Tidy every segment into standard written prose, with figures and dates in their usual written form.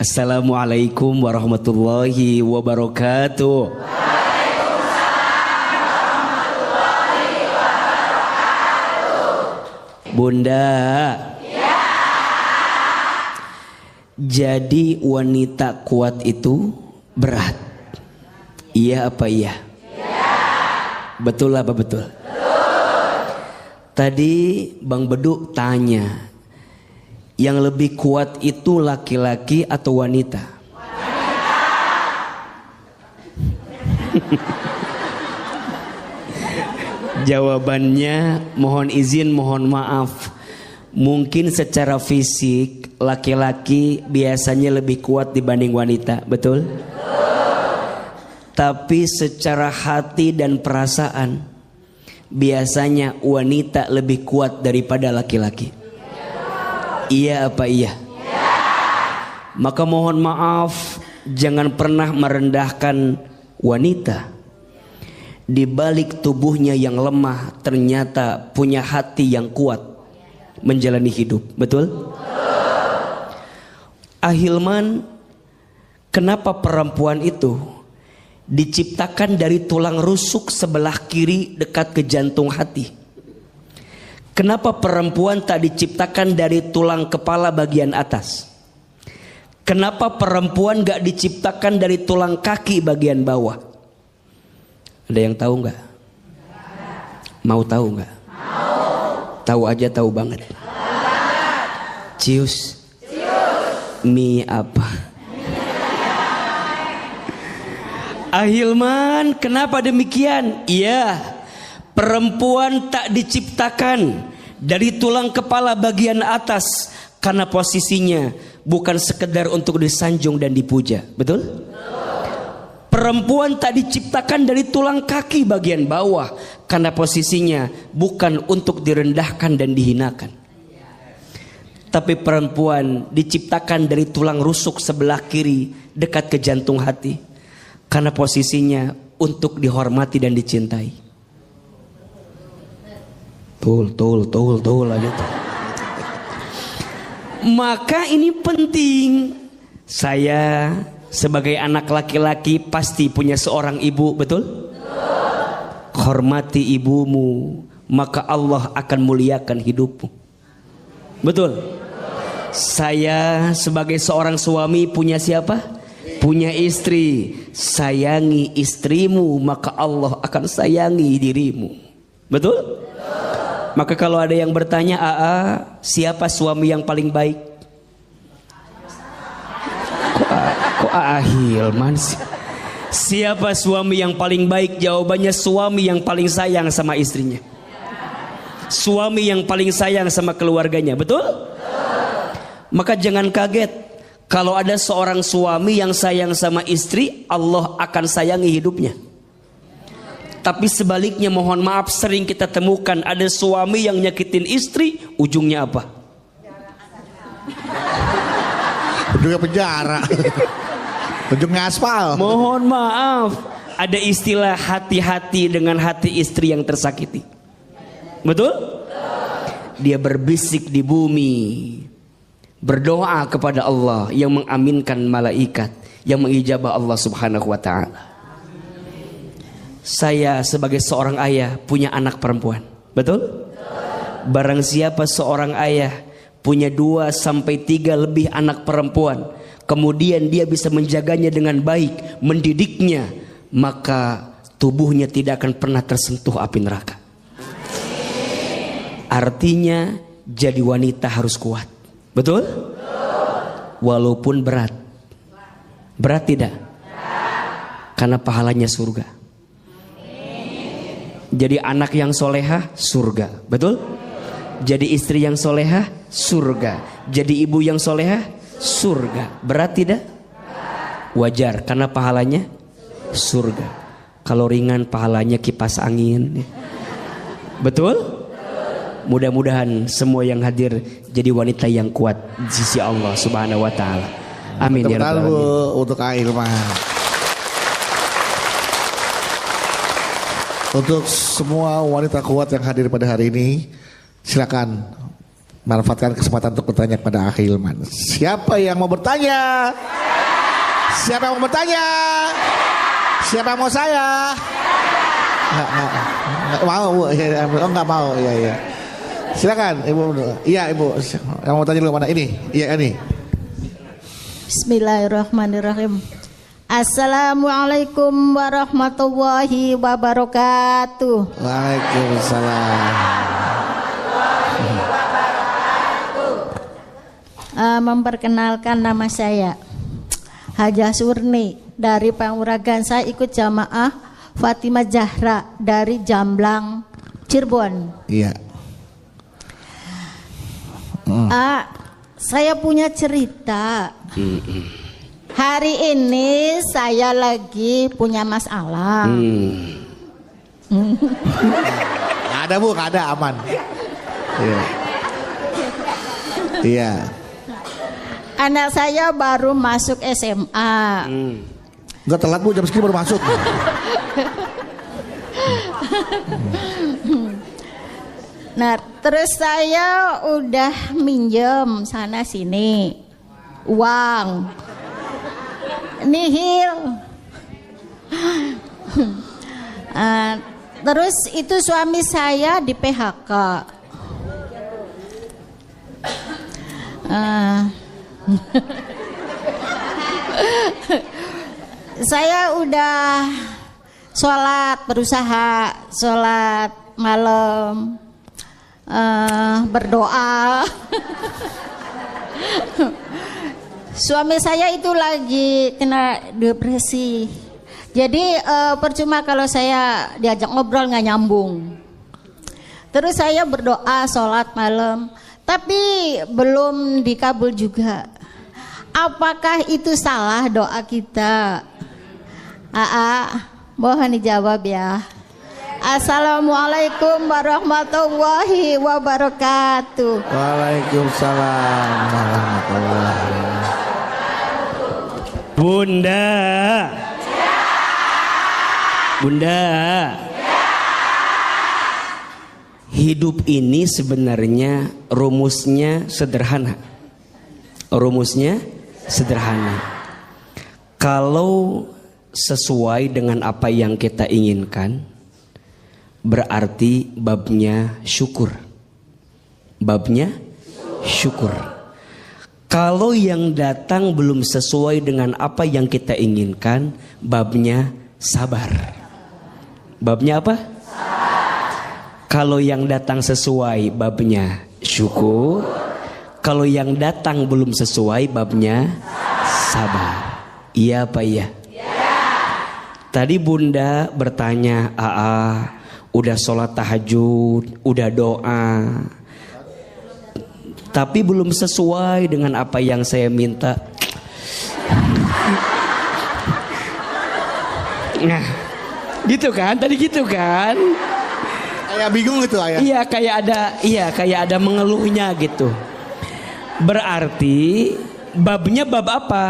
Assalamualaikum warahmatullahi wabarakatuh. Bunda, ya. Jadi wanita kuat itu berat. Iya apa iya? Ya. Betul apa betul? Betul. Tadi Bang Beduk tanya, yang lebih kuat itu laki-laki atau wanita? Wanita. Jawabannya mohon izin, mohon maaf. Mungkin secara fisik laki-laki biasanya lebih kuat dibanding wanita, betul? Tapi secara hati dan perasaan biasanya wanita lebih kuat daripada laki-laki. Iya apa iya? Maka mohon maaf, jangan pernah merendahkan wanita. Di balik tubuhnya yang lemah ternyata punya hati yang kuat menjalani hidup, betul? Ahilman, kenapa perempuan itu diciptakan dari tulang rusuk sebelah kiri dekat ke jantung hati? Kenapa perempuan tak diciptakan dari tulang kepala bagian atas? Kenapa perempuan gak diciptakan dari tulang kaki bagian bawah? Ada yang tahu nggak? Mau tahu nggak? Tahu aja, tahu banget. Cius. Mie apa? Ahilman, kenapa demikian? Iya, perempuan tak diciptakan dari tulang kepala bagian atas karena posisinya bukan sekedar untuk disanjung dan dipuja, betul? Perempuan tak diciptakan dari tulang kaki bagian bawah karena posisinya bukan untuk direndahkan dan dihinakan. Tapi perempuan diciptakan dari tulang rusuk sebelah kiri dekat ke jantung hati karena posisinya untuk dihormati dan dicintai. Tul aja tuh. Maka ini penting. Saya sebagai anak laki-laki pasti punya seorang ibu, betul? Hormati ibumu, maka Allah akan muliakan hidupmu. Betul? Saya sebagai seorang suami punya siapa? Punya istri. Sayangi istrimu, maka Allah akan sayangi dirimu. Betul? Maka kalau ada yang bertanya, siapa suami yang paling baik? Kok Ahilman sih? Siapa suami yang paling baik? Jawabannya suami yang paling sayang sama istrinya. Suami yang paling sayang sama keluarganya, betul? Maka jangan kaget kalau ada seorang suami yang sayang sama istri, Allah akan sayangi hidupnya. Tapi sebaliknya mohon maaf, sering kita temukan ada suami yang nyakitin istri, ujungnya apa? Ujungnya penjara. Ujungnya aspal. Mohon maaf, ada istilah hati-hati dengan hati istri yang tersakiti. Betul? Dia berbisik di bumi, berdoa kepada Allah yang mengaminkan malaikat, yang mengijabah Allah Subhanahu wa ta'ala. Saya sebagai seorang ayah punya anak perempuan, betul? Barang siapa seorang ayah punya 2 sampai 3 lebih anak perempuan, kemudian dia bisa menjaganya dengan baik, mendidiknya, maka tubuhnya tidak akan pernah tersentuh api neraka. Artinya jadi wanita harus kuat, betul? Walaupun berat. Berat tidak? Karena pahalanya surga. Jadi anak yang solehah surga, betul? Jadi istri yang solehah surga. Jadi ibu yang solehah surga. Berat tidak? Wajar karena pahalanya surga. Kalau ringan pahalanya kipas angin. Betul? Mudah-mudahan semua yang hadir jadi wanita yang kuat di sisi Allah Subhanahu wa taala. Amin ya rabbal alamin. Untuk Ahilman. Untuk semua wanita kuat yang hadir pada hari ini, silakan Manfaatkan kesempatan untuk bertanya kepada Akhi Hilman. Siapa yang mau bertanya? Siapa yang mau bertanya? Siapa yang mau saya? Nggak mau. Oh, nggak mau. Iya. Silakan Ibu. Iya Ibu. Yang mau tanya dulu mana? Ini. Iya ini. Bismillahirrahmanirrahim. Assalamualaikum warahmatullahi wabarakatuh. Waalaikumsalam. Memperkenalkan, nama saya Hajah Surni dari Panguragan. Saya ikut jamaah Fatimah Zahra dari Jamblang, Cirebon. Iya. Saya punya cerita. Hari ini saya lagi punya masalah. Ada Bu, ada aman. Iya. Iya. Anak saya baru masuk SMA. Enggak telat Bu, jam segini baru masuk. Nah, terus saya udah minjem sana sini uang nihil. Terus itu suami saya di PHK. Saya udah berusaha sholat malam, berdoa. Suami saya itu lagi kena depresi. Jadi percuma kalau saya diajak ngobrol nggak nyambung. Terus saya berdoa sholat malam, tapi belum dikabul juga. Apakah itu salah doa kita? Mohon dijawab ya. Assalamualaikum warahmatullahi wabarakatuh. Waalaikumsalam warahmatullahi wabarakatuh. Bunda, hidup ini sebenarnya rumusnya sederhana. Kalau sesuai dengan apa yang kita inginkan, berarti babnya syukur. Kalau yang datang belum sesuai dengan apa yang kita inginkan, babnya sabar. Babnya apa? Kalau yang datang sesuai, babnya syukur. Kalau yang datang belum sesuai, babnya sabar. Iya apa iya? Tadi Bunda bertanya, udah sholat tahajud, udah doa, tapi belum sesuai dengan apa yang saya minta. Nah, gitu kan? Tadi gitu kan? Kayak bingung gitu ayah. Iya, kayak ada mengeluhnya gitu. Berarti babnya bab apa?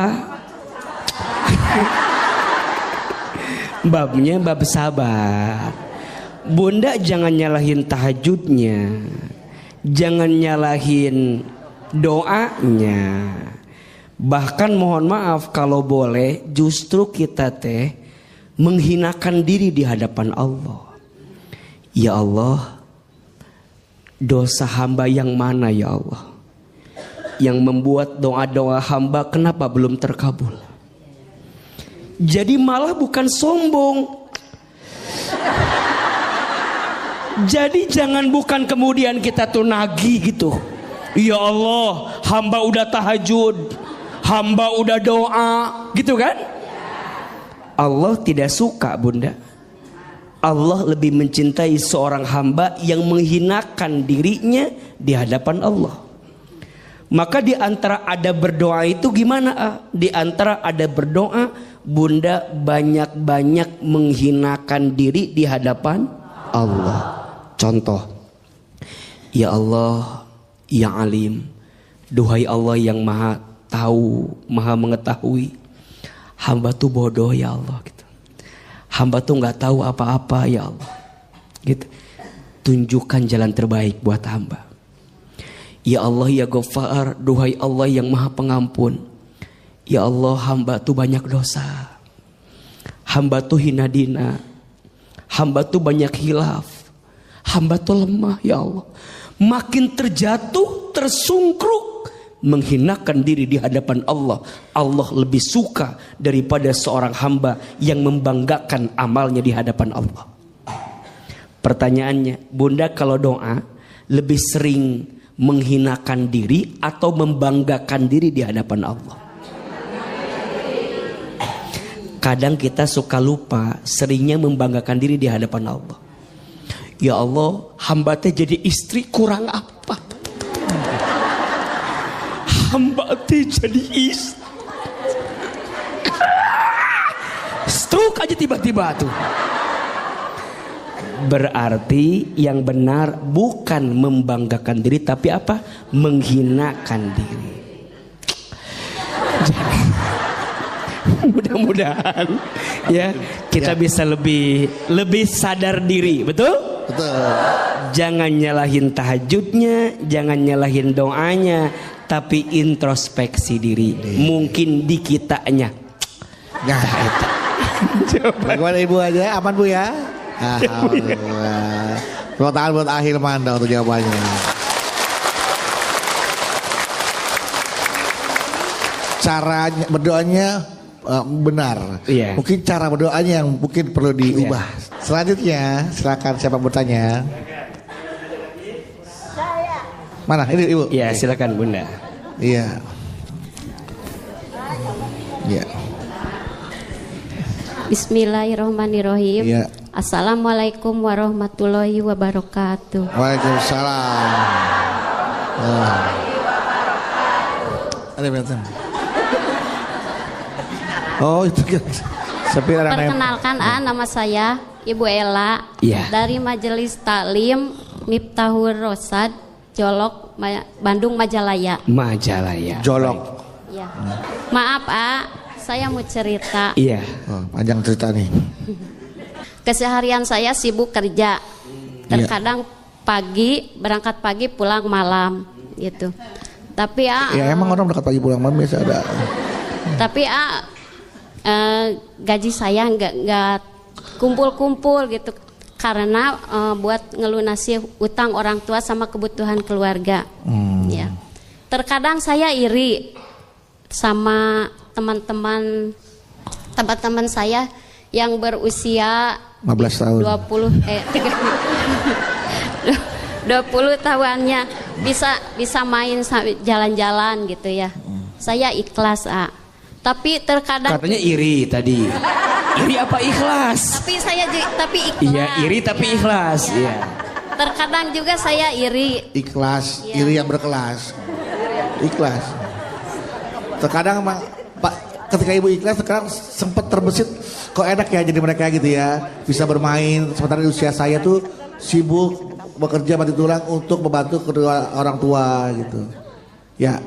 Babnya bab sabar. Bunda jangan nyalahin tahajudnya, jangan nyalahin doanya. Bahkan mohon maaf kalau boleh, justru kita menghinakan diri di hadapan Allah. Ya Allah, dosa hamba yang mana ya Allah, yang membuat doa-doa hamba kenapa belum terkabul? Jadi malah bukan sombong. Jadi jangan bukan kemudian kita tuh nagih gitu. Ya Allah, hamba udah tahajud, hamba udah doa, gitu kan? Allah tidak suka Bunda. Allah lebih mencintai seorang hamba yang menghinakan dirinya di hadapan Allah. Maka di antara ada berdoa itu gimana? Di antara ada berdoa, Bunda banyak-banyak menghinakan diri di hadapan Allah. Contoh, ya Allah, ya Alim, duhai Allah yang maha tahu, maha mengetahui, hamba tuh bodoh ya Allah gitu. Hamba tuh nggak tahu apa-apa ya Allah gitu. Tunjukkan jalan terbaik buat hamba. Ya Allah ya Ghaffar, duhai Allah yang maha pengampun. Ya Allah, hamba tuh banyak dosa. Hamba tuh hina dina. Hamba tuh banyak hilaf. Hamba tuh lemah ya Allah. Makin terjatuh, tersungkruk, menghinakan diri di hadapan Allah. Allah lebih suka daripada seorang hamba yang membanggakan amalnya di hadapan Allah. Pertanyaannya, Bunda kalau doa lebih sering menghinakan diri atau membanggakan diri di hadapan Allah? Kadang kita suka lupa, seringnya membanggakan diri di hadapan Allah. Ya Allah, hamba teh jadi istri kurang apa? Hamba teh jadi istri. Stroke aja tiba-tiba tuh. Berarti yang benar bukan membanggakan diri, tapi apa? Menghinakan diri. Mudah-mudahan ya kita bisa lebih sadar diri, betul? Betul. Jangan nyalahin tahajudnya, jangan nyalahin doanya, tapi introspeksi diri. Mungkin di kitanya. Ya. Bagaimana Ibu aja? Aman Bu ya? Alhamdulillah. Tepuk tangan buat Ahilman untuk jawabannya. Caranya berdoanya benar. Iya. Mungkin cara berdoanya yang mungkin perlu diubah. Selanjutnya silakan siapa bertanya. Mana ini Ibu? Ya silakan Bunda. Iya. Iya. Bismillahirrahmanirrahim. Iya. Assalamualaikum warahmatullahi wabarakatuh. Waalaikumsalam. Ada betul. Oh itu kan. Perkenalkan nama saya Ibu Ella Iya. dari Majelis Taklim Miftahul Rosad Jolok Bandung Majalaya. Majalaya. Jolok. Ya. Maaf saya mau cerita. Iya. Oh, panjang cerita nih. Keseharian saya sibuk kerja. Terkadang pagi berangkat pagi pulang malam gitu. Tapi Ya emang orang berangkat pagi pulang malam biasa ada. Tapi gaji saya nggak kumpul-kumpul gitu karena buat ngelunasi utang orang tua sama kebutuhan keluarga. Ya. Terkadang saya iri sama teman-teman saya yang berusia 15 tahun. 20 tahunnya bisa main jalan-jalan gitu ya. Saya ikhlas tapi terkadang Katanya iri tadi. Iri apa ikhlas? tapi ikhlas. Iya, iri tapi ikhlas. Iya. Terkadang juga saya iri. Ikhlas, iri yang berkelas. Ikhlas. Terkadang emang Pak ketika Ibu ikhlas sekarang sempat terbesit kok enak ya jadi mereka gitu ya. Bisa bermain sementara di usia saya tuh sibuk bekerja mati tulang untuk membantu kedua orang tua gitu. Ya.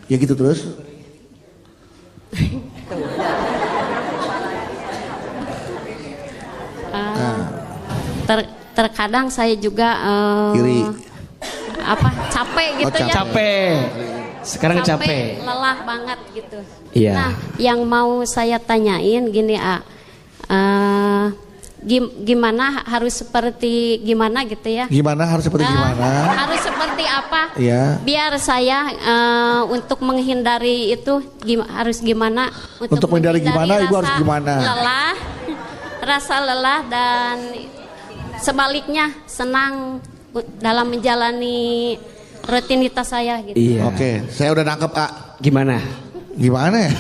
Ya gitu terus. Terkadang saya juga Iri. capek gitu ya. Capek. Sekarang capek. Lelah banget gitu. Iya. Nah, yang mau saya tanyain gini gimana harus seperti gimana gitu ya? Gimana harus seperti gimana? Harus seperti apa? Iya. Biar saya untuk menghindari itu harus gimana? Untuk menghindari gimana? Ibu harus gimana? Rasa lelah dan sebaliknya senang dalam menjalani rutinitas saya gitu. Iya. Oke, saya udah nangkep Gimana? Gimana ya?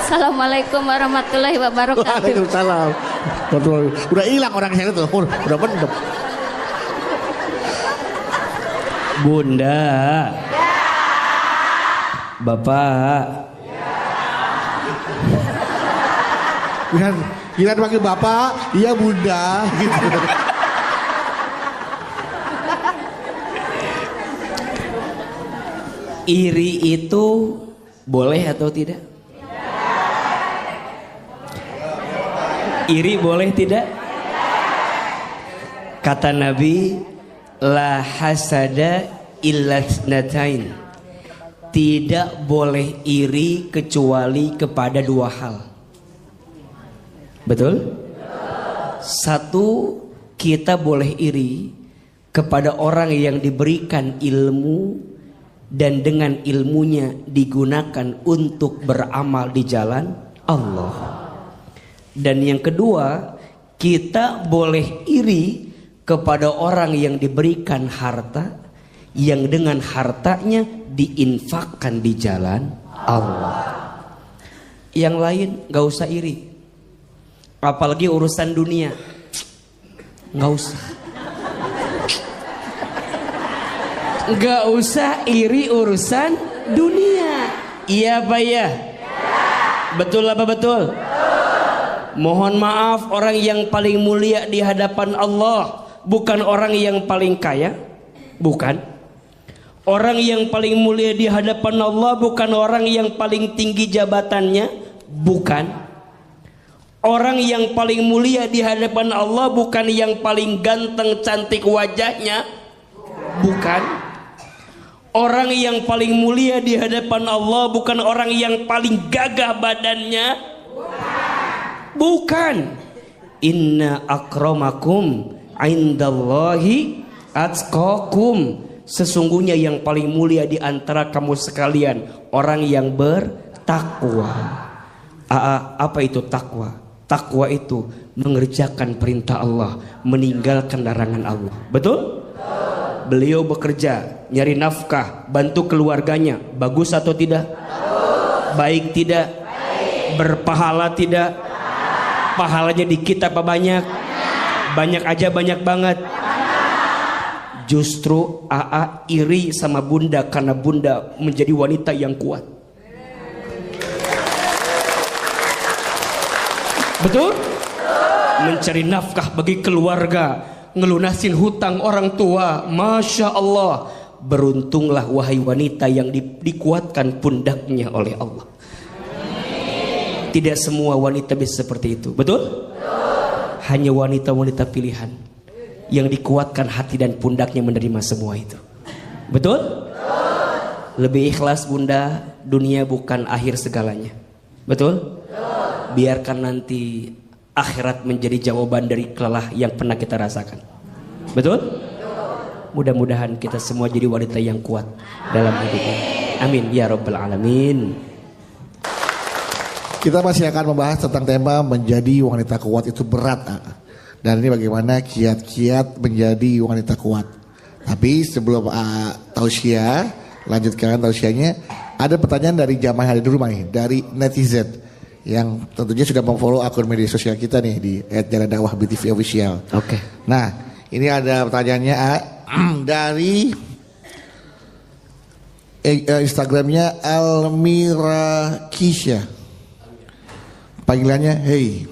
Assalamualaikum warahmatullahi wabarakatuh. Waalaikumsalam. Udah hilang orang saya tuh, udah pendem. Bunda. Bapak. Gila panggil bapak, iya bunda gitu. Iri itu boleh atau tidak? Iri boleh tidak? Kata Nabi, la hasada illa tsnatain. Tidak boleh iri kecuali kepada dua hal. Betul? Satu, kita boleh iri kepada orang yang diberikan ilmu dan dengan ilmunya digunakan untuk beramal di jalan Allah. Dan yang kedua, kita boleh iri kepada orang yang diberikan harta yang dengan hartanya diinfakkan di jalan Allah. Yang lain gak usah iri, apalagi urusan dunia, gak usah. Gak usah iri urusan dunia. Iya apa ya? Betul apa betul? Mohon maaf, orang yang paling mulia di hadapan Allah bukan orang yang paling kaya, bukan. Orang yang paling mulia di hadapan Allah bukan orang yang paling tinggi jabatannya, bukan. Orang yang paling mulia di hadapan Allah bukan yang paling ganteng cantik wajahnya, bukan. Orang yang paling mulia di hadapan Allah bukan orang yang paling gagah badannya, bukan. Inna akramakum indallahi atqakum. Sesungguhnya yang paling mulia di antara kamu sekalian orang yang bertakwa. Apa itu takwa? Takwa itu mengerjakan perintah Allah, meninggalkan larangan Allah. Betul? Beliau bekerja, nyari nafkah, bantu keluarganya. Bagus atau tidak? Baik tidak? Berpahala tidak? Pahalanya dikit apa banyak? Banyak aja, banyak banget. Justru AA iri sama bunda karena bunda menjadi wanita yang kuat. Betul? Mencari nafkah bagi keluarga, ngelunasin hutang orang tua. Masya Allah. Beruntunglah wahai wanita yang dikuatkan pundaknya oleh Allah. Tidak semua wanita bisa seperti itu. Betul? Hanya wanita-wanita pilihan yang dikuatkan hati dan pundaknya menerima semua itu. Betul? Lebih ikhlas bunda, dunia bukan akhir segalanya. Betul? Biarkan nanti akhirat menjadi jawaban dari kelelah yang pernah kita rasakan. Betul? Mudah-mudahan kita semua jadi wanita yang kuat dalam hidupnya. Amin ya rabbal alamin. Kita masih akan membahas tentang tema menjadi wanita kuat itu berat. Dan ini bagaimana kiat-kiat menjadi wanita kuat. Tapi sebelum tausiah, lanjutkan tausiahnya, ada pertanyaan dari jamaah yang ada di rumah nih, dari netizen yang tentunya sudah memfollow akun media sosial kita nih di @jalandakwah_btv_official. Oke. Nah, ini ada pertanyaannya dari Instagramnya Almira Kisha. Panggilannya hey.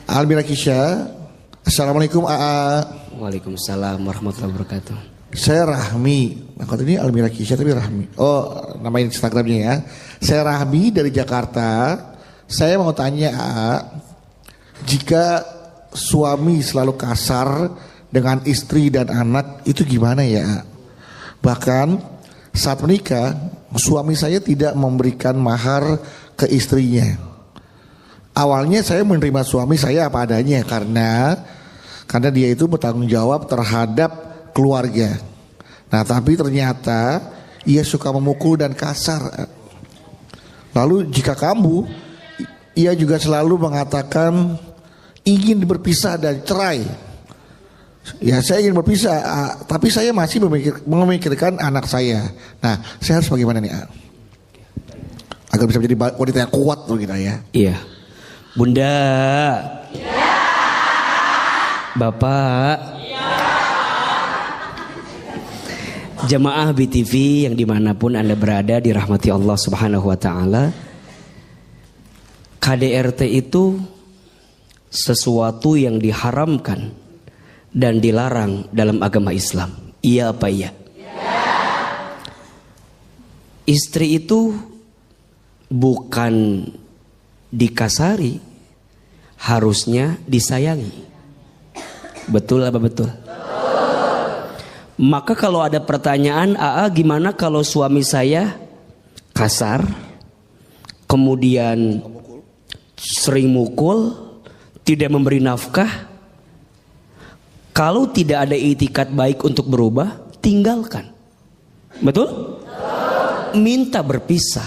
Almira Kisha. Assalamualaikum AA. Waalaikumsalam warahmatullahi wabarakatuh. Saya Rahmi. Nah, kalau ini Almira Kisha tapi Rahmi. Oh, nama Instagramnya ya. Saya Rahmi dari Jakarta. Saya mau tanya AA, jika suami selalu kasar dengan istri dan anak itu gimana ya AA? Bahkan saat menikah suami saya tidak memberikan mahar ke istrinya. Awalnya saya menerima suami saya apa adanya karena dia itu bertanggung jawab terhadap keluarga. Nah, tapi ternyata ia suka memukul dan kasar. Lalu jika ia juga selalu mengatakan ingin berpisah dan cerai. Ya, saya ingin berpisah, tapi saya masih memikirkan anak saya. Nah, saya harus bagaimana nih, agar bisa menjadi wanita yang kuat begitu ya? Iya, Bunda. Iya. Bapak. Iya. Jamaah BTV yang dimanapun Anda berada dirahmati Allah Subhanahu Wa Taala. KDRT itu sesuatu yang diharamkan dan dilarang dalam agama Islam. Iya apa iya? Istri itu bukan dikasari, harusnya disayangi. Betul apa betul? Maka kalau ada pertanyaan, gimana kalau suami saya kasar, kemudian sering mukul, tidak memberi nafkah? Kalau tidak ada itikat baik untuk berubah, tinggalkan. Betul? Minta berpisah.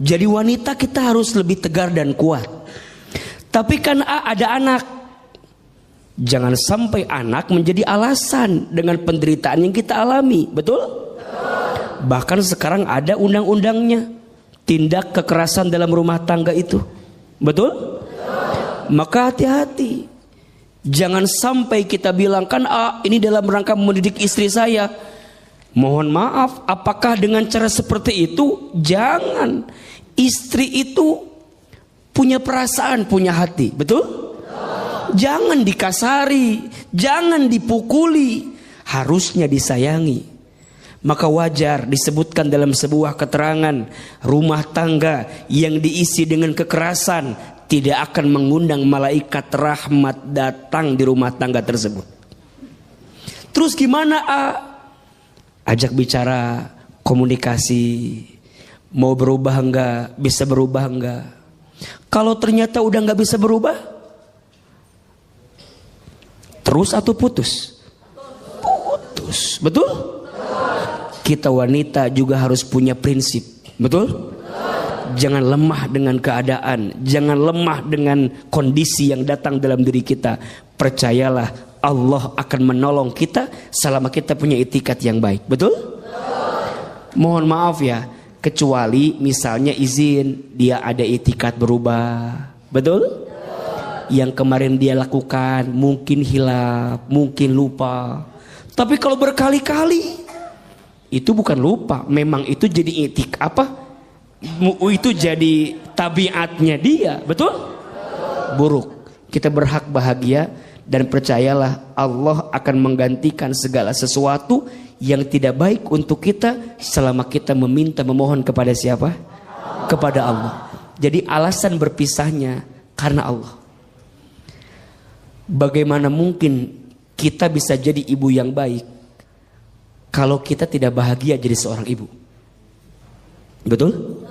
Jadi wanita kita harus lebih tegar dan kuat. Tapi kan ada anak. Jangan sampai anak menjadi alasan dengan penderitaan yang kita alami. Betul? Bahkan sekarang ada undang-undangnya. Tindak kekerasan dalam rumah tangga itu. Betul? Maka hati-hati. Jangan sampai kita bilang kan ini dalam rangka mendidik istri saya. Mohon maaf, apakah dengan cara seperti itu? Jangan. Istri itu punya perasaan, punya hati. Betul? Jangan dikasari, jangan dipukuli. Harusnya disayangi. Maka wajar disebutkan dalam sebuah keterangan, rumah tangga yang diisi dengan kekerasan tidak akan mengundang malaikat rahmat datang di rumah tangga tersebut. Terus gimana? Ajak bicara, komunikasi. Mau berubah enggak? Bisa berubah enggak? Kalau ternyata udah enggak bisa berubah, terus atau putus? Putus. Betul? Kita wanita juga harus punya prinsip. Betul? Jangan lemah dengan keadaan, jangan lemah dengan kondisi yang datang dalam diri kita. Percayalah, Allah akan menolong kita selama kita punya itikat yang baik. Betul? Mohon maaf ya, kecuali misalnya izin dia ada itikat berubah. Betul? Yang kemarin dia lakukan mungkin hilaf, mungkin lupa. Tapi kalau berkali-kali, itu bukan lupa, memang itu jadi itu jadi tabiatnya dia. Betul? Buruk. Kita berhak bahagia dan percayalah Allah akan menggantikan segala sesuatu yang tidak baik untuk kita selama kita meminta memohon kepada siapa? Kepada Allah. Jadi alasan berpisahnya karena Allah. Bagaimana mungkin kita bisa jadi ibu yang baik kalau kita tidak bahagia jadi seorang ibu? Betul?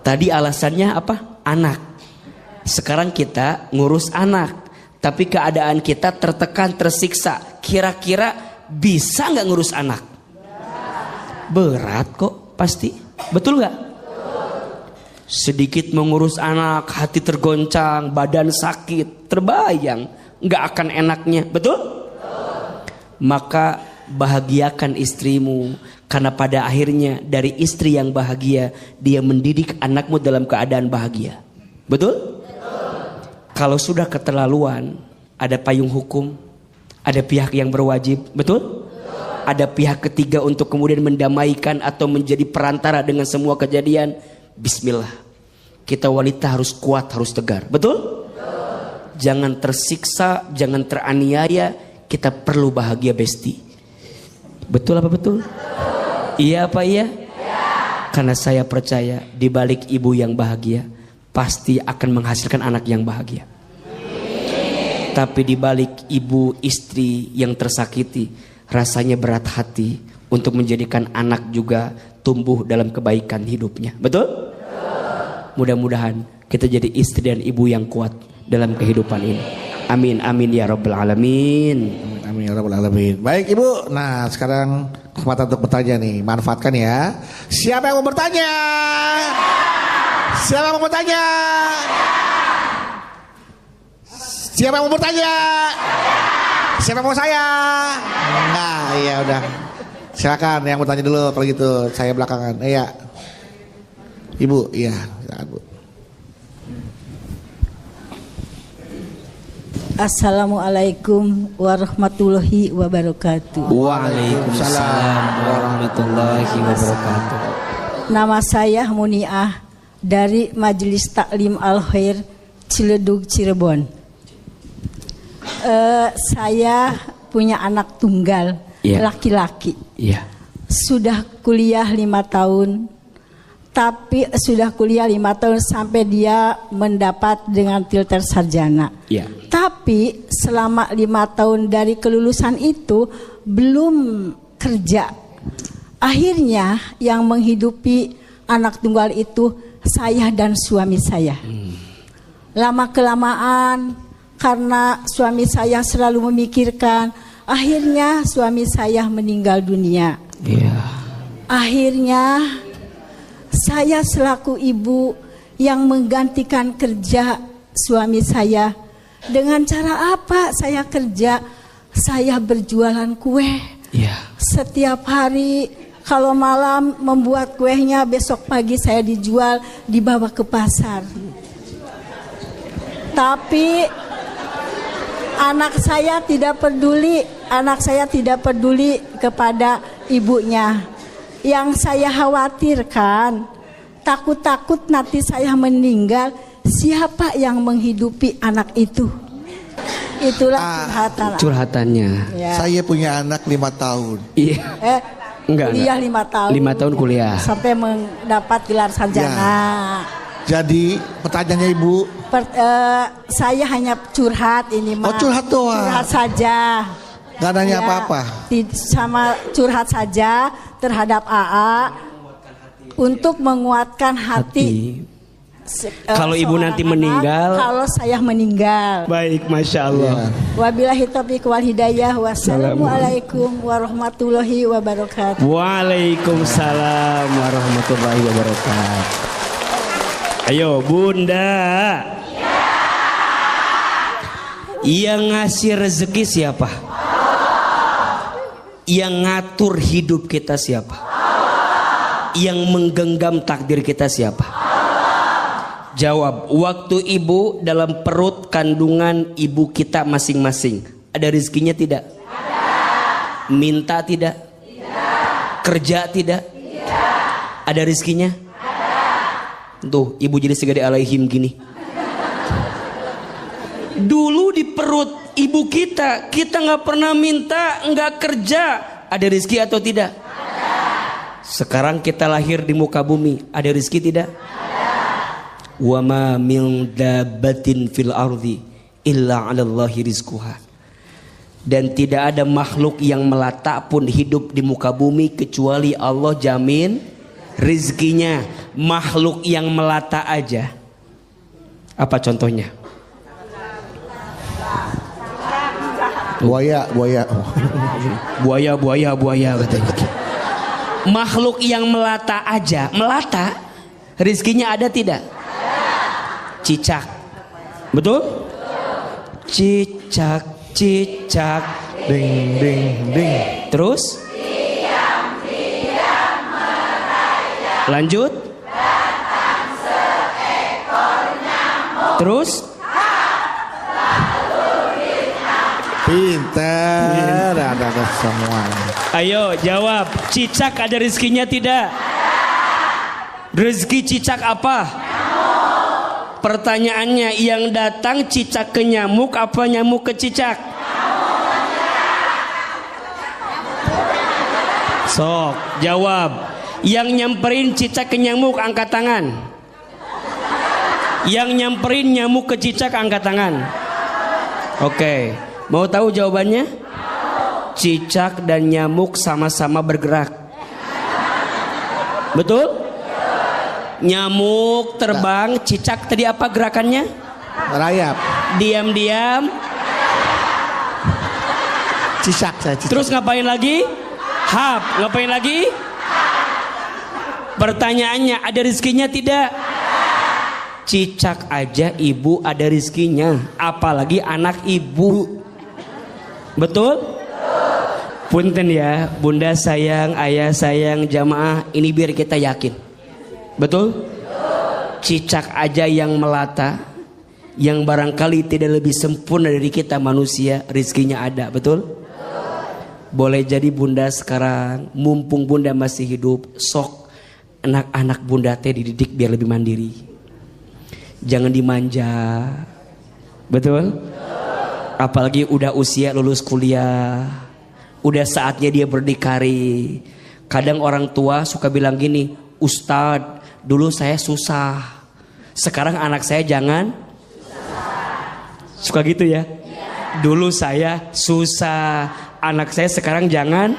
Tadi alasannya apa? Anak. Sekarang kita ngurus anak, tapi keadaan kita tertekan, tersiksa. Kira-kira bisa nggak ngurus anak? Berat kok, pasti. Betul nggak? Sedikit mengurus anak, hati tergoncang, badan sakit, terbayang, nggak akan enaknya. Betul? Maka bahagiakan istrimu, karena pada akhirnya dari istri yang bahagia dia mendidik anakmu dalam keadaan bahagia. Betul? Kalau sudah keterlaluan, ada payung hukum, ada pihak yang berwajib. Betul? Ada pihak ketiga untuk kemudian mendamaikan atau menjadi perantara dengan semua kejadian. Bismillah, kita wanita harus kuat, harus tegar. Betul? Jangan tersiksa, jangan teraniaya. Kita perlu bahagia, besti. Betul apa betul? Iya apa iya? Karena saya percaya di balik ibu yang bahagia pasti akan menghasilkan anak yang bahagia. Tapi di balik ibu istri yang tersakiti, rasanya berat hati untuk menjadikan anak juga tumbuh dalam kebaikan hidupnya. Betul? Mudah-mudahan kita jadi istri dan ibu yang kuat dalam kehidupan ini. Amin amin ya rabbal alamin. Amin ya rabbal alamin. Baik Ibu, nah sekarang kesempatan untuk bertanya nih, manfaatkan ya. Siapa yang mau bertanya? Siapa yang mau bertanya? Siapa yang mau bertanya? Siapa yang mau saya? Nah, iya udah. Silakan yang bertanya dulu kalau gitu. Saya belakangan. Iya. Ibu, iya, silakan Bu. Assalamualaikum warahmatullahi wabarakatuh. Waalaikumsalam warahmatullahi wabarakatuh. Nama saya Muniah dari Majelis Taklim Al-Khair Ciledug Cirebon. Saya punya anak tunggal, laki-laki. Iya. Sudah kuliah 5 tahun. tapi sudah kuliah 5 tahun sampai dia mendapat dengan tilter sarjana. Ya. Tapi selama 5 tahun dari kelulusan itu belum kerja. Akhirnya yang menghidupi anak tunggal itu saya dan suami saya. Lama kelamaan karena suami saya selalu memikirkan, akhirnya suami saya meninggal dunia. Iya. Akhirnya saya selaku ibu yang menggantikan kerja suami saya. Dengan cara apa saya kerja? Saya berjualan kue. Iya. Setiap hari kalau malam membuat kuenya, besok pagi saya dijual, dibawa ke pasar. Tapi anak saya tidak peduli kepada ibunya. Yang saya khawatirkan, takut-takut nanti saya meninggal, siapa yang menghidupi anak itu? Itulah Curhatannya. Ya. Saya punya anak 5 tahun. Iya. Enggak. Kuliah 5 tahun. 5 tahun kuliah. Sampai mendapat gelar sarjana. Jadi pertanyaannya Ibu, Saya hanya curhat ini mah. Oh, curhat doang. Curhat saja. Gak nanya Ya, apa-apa. Sama curhat saja terhadap AA untuk menguatkan hati. Kalau ibu seorang nanti anak, meninggal. kalau saya meninggal. Baik, Masya Allah. Wabillahi taufiq wal hidayah. Wassalamualaikum warahmatullahi wabarakatuh. Waalaikumsalam warahmatullahi wabarakatuh. Ayo Bunda. Yang ngasih rezeki siapa? Yang ngatur hidup kita siapa? Yang menggenggam takdir kita siapa? Jawab, waktu ibu dalam perut kandungan ibu kita masing-masing, ada rezekinya tidak? Ada. Minta tidak? Tidak. Kerja tidak? Tidak. Ada rezekinya? Ada. Tuh, ibu jadi segede alaihim gini. Dulu di perut ibu kita nggak pernah minta, nggak kerja, ada rezeki atau tidak? Ada. Sekarang kita lahir di muka bumi, ada rezeki tidak? Wa ma min dabbatin fil ardi illa 'alallahi rizquha. Dan tidak ada makhluk yang melata pun hidup di muka bumi kecuali Allah jamin rizkinya. Makhluk yang melata aja. Apa contohnya? Buaya. Buaya katanya. Makhluk yang melata aja, melata, rizkinya ada tidak? Cicak, betul? Cicak, Ding ding ding. terus? Lanjut? Terus? Pintar, ada semua. Ayo jawab, cicak ada rezekinya tidak? Rezeki cicak apa? Pertanyaannya, yang datang cicak ke nyamuk apa nyamuk ke cicak? Sok, jawab. Yang nyamperin cicak ke nyamuk angkat tangan. Yang nyamperin nyamuk ke cicak angkat tangan. Oke, mau tahu jawabannya? Cicak dan nyamuk sama-sama bergerak. Betul? Nyamuk terbang, cicak tadi apa gerakannya? Rayap. Diam-diam. Cicak. Terus ngapain lagi? Hap. Ngapain lagi? Pertanyaannya, ada rezekinya tidak? Cicak aja ibu ada rezekinya, apalagi anak ibu. Betul? Punten ya, bunda sayang, ayah sayang, jamaah, ini biar kita yakin. Betul? Cicak aja yang melata, yang barangkali tidak lebih sempurna dari kita manusia, rezekinya ada. Betul? Boleh jadi bunda sekarang, mumpung bunda masih hidup, sok anak-anak bunda teh dididik biar lebih mandiri. Jangan dimanja. Betul? Apalagi udah usia lulus kuliah, udah saatnya dia berdikari. Kadang orang tua suka bilang gini, Ustadz, dulu saya susah, sekarang anak saya jangan suka gitu ya. Dulu saya susah, anak saya sekarang jangan.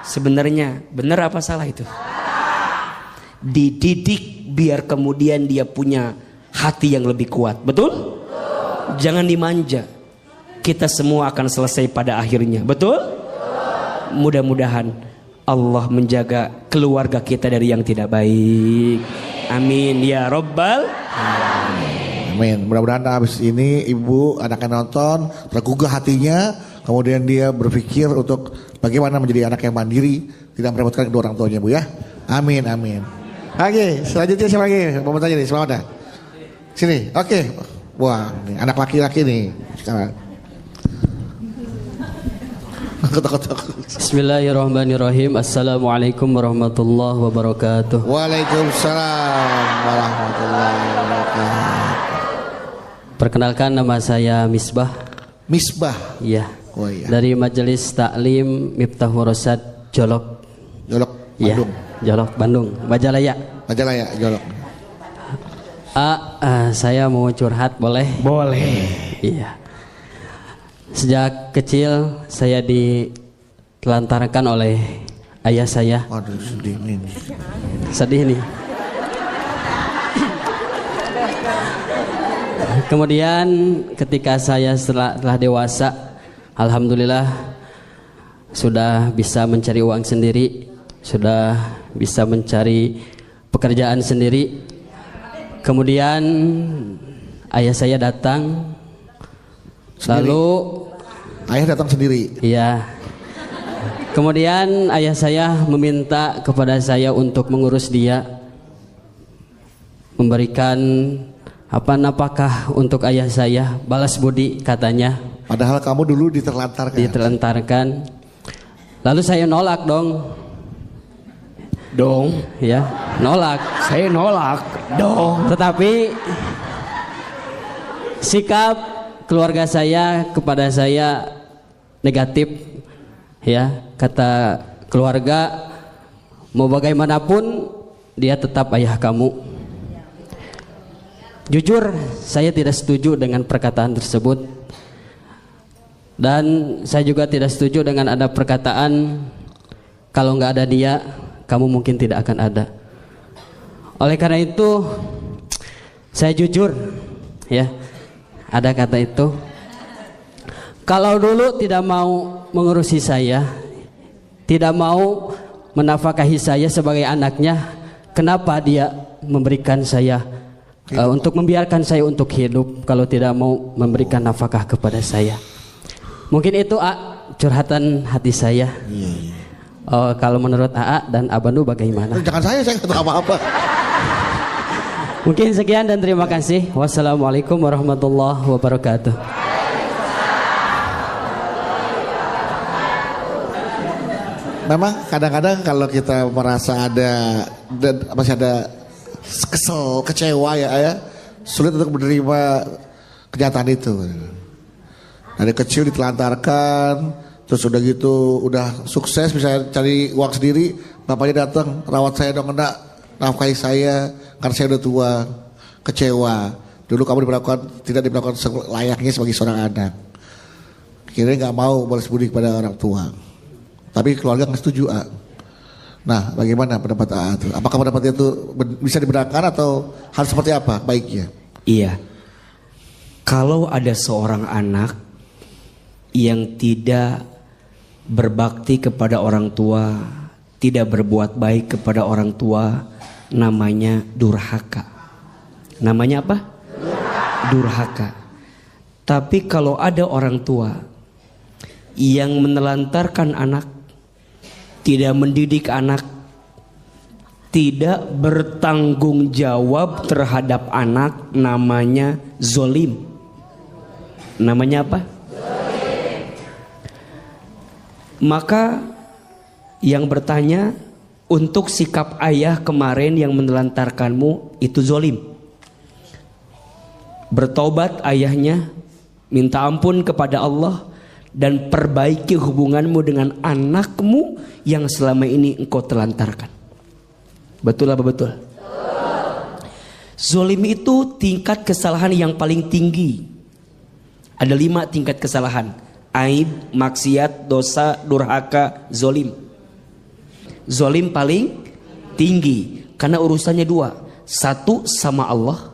Sebenarnya benar apa salah itu? Dididik biar kemudian dia punya hati yang lebih kuat. Betul? Jangan dimanja. Kita semua akan selesai pada akhirnya. Betul? Mudah-mudahan Allah menjaga keluarga kita dari yang tidak baik. Amin ya Rabbal alamin. Amin. Mudah-mudahan habis ini ibu anaknya nonton, tergugah hatinya, kemudian dia berpikir untuk bagaimana menjadi anak yang mandiri, tidak merepotkan kedua orang tuanya, Bu ya. Amin, amin. Oke, selanjutnya siapa lagi? Mau bertanya nih, selamat dah. Sini, oke. Wah, ini anak laki-laki nih sekarang. Bismillahirrahmanirrahim. Assalamualaikum warahmatullahi wabarakatuh. Waalaikumsalam warahmatullahi wabarakatuh. Perkenalkan, nama saya Misbah. Misbah. Iya. Oh iya. Dari Majelis Taklim Miftahul Rosyad Jolok. Jolok, Iya. Bandung. Jolok, Bandung. Majalaya. Majalaya, Jolok. Saya mau curhat, boleh? Boleh. Iya. Sejak kecil saya ditelantarkan oleh ayah saya. Waduh, sedih ini. Sedih nih. Kemudian ketika saya telah dewasa, alhamdulillah sudah bisa mencari uang sendiri, sudah bisa mencari pekerjaan sendiri. Kemudian ayah saya datang. Sendiri. Lalu Ayah datang sendiri. iya. Kemudian ayah saya meminta kepada saya untuk mengurus dia, memberikan nafkah untuk ayah saya, balas budi katanya. Padahal kamu dulu diterlantarkan. Lalu saya nolak dong. Ya, nolak. Saya nolak dong. Tetapi sikap keluarga saya kepada saya negatif. Ya, kata keluarga, mau bagaimanapun dia tetap ayah kamu. Jujur, saya tidak setuju dengan perkataan tersebut. Dan saya juga tidak setuju dengan ada perkataan, kalau nggak ada dia, kamu mungkin tidak akan ada. Oleh karena itu, saya jujur, ya, ada kata itu. Kalau dulu tidak mau mengurusi saya, tidak mau menafkahi saya sebagai anaknya, kenapa dia memberikan saya untuk membiarkan saya untuk hidup kalau tidak mau memberikan nafkah kepada saya? Mungkin itu curhatan hati saya. Kalau menurut AA dan Abanu bagaimana? Jangan saya nggak tahu apa-apa. Mungkin sekian dan terima kasih. Wassalamualaikum warahmatullahi wabarakatuh. Memang kadang-kadang kalau kita merasa masih ada kesel, kecewa ya, sulit untuk menerima kenyataan itu. Dari kecil ditelantarkan, terus udah gitu, udah sukses bisa cari uang sendiri, bapaknya datang, rawat saya dong, enggak, nafkahi saya, karena saya udah tua, kecewa. Dulu kamu tidak diperlakukan layaknya sebagai seorang anak. Kira nggak mau balas budi kepada orang tua, tapi keluarga nggak setuju. Nah, bagaimana pendapat AA itu? Apakah pendapatnya itu bisa dibenarkan atau harus seperti apa baiknya? Iya. Kalau ada seorang anak yang tidak berbakti kepada orang tua, tidak berbuat baik kepada orang tua, namanya durhaka. Namanya apa? Durhaka. Tapi kalau ada orang tua yang menelantarkan anak, tidak mendidik anak, tidak bertanggung jawab terhadap anak, namanya zolim. Namanya apa? Zolim. Maka yang bertanya, untuk sikap ayah kemarin yang menelantarkanmu itu zolim. Bertobat ayahnya, minta ampun kepada Allah, dan perbaiki hubunganmu dengan anakmu yang selama ini engkau telantarkan. Betul apa betul? Zolim itu tingkat kesalahan yang paling tinggi. Ada 5 tingkat kesalahan: aib, maksiat, dosa, durhaka, zolim. Zolim paling tinggi karena urusannya 2. 1 sama Allah,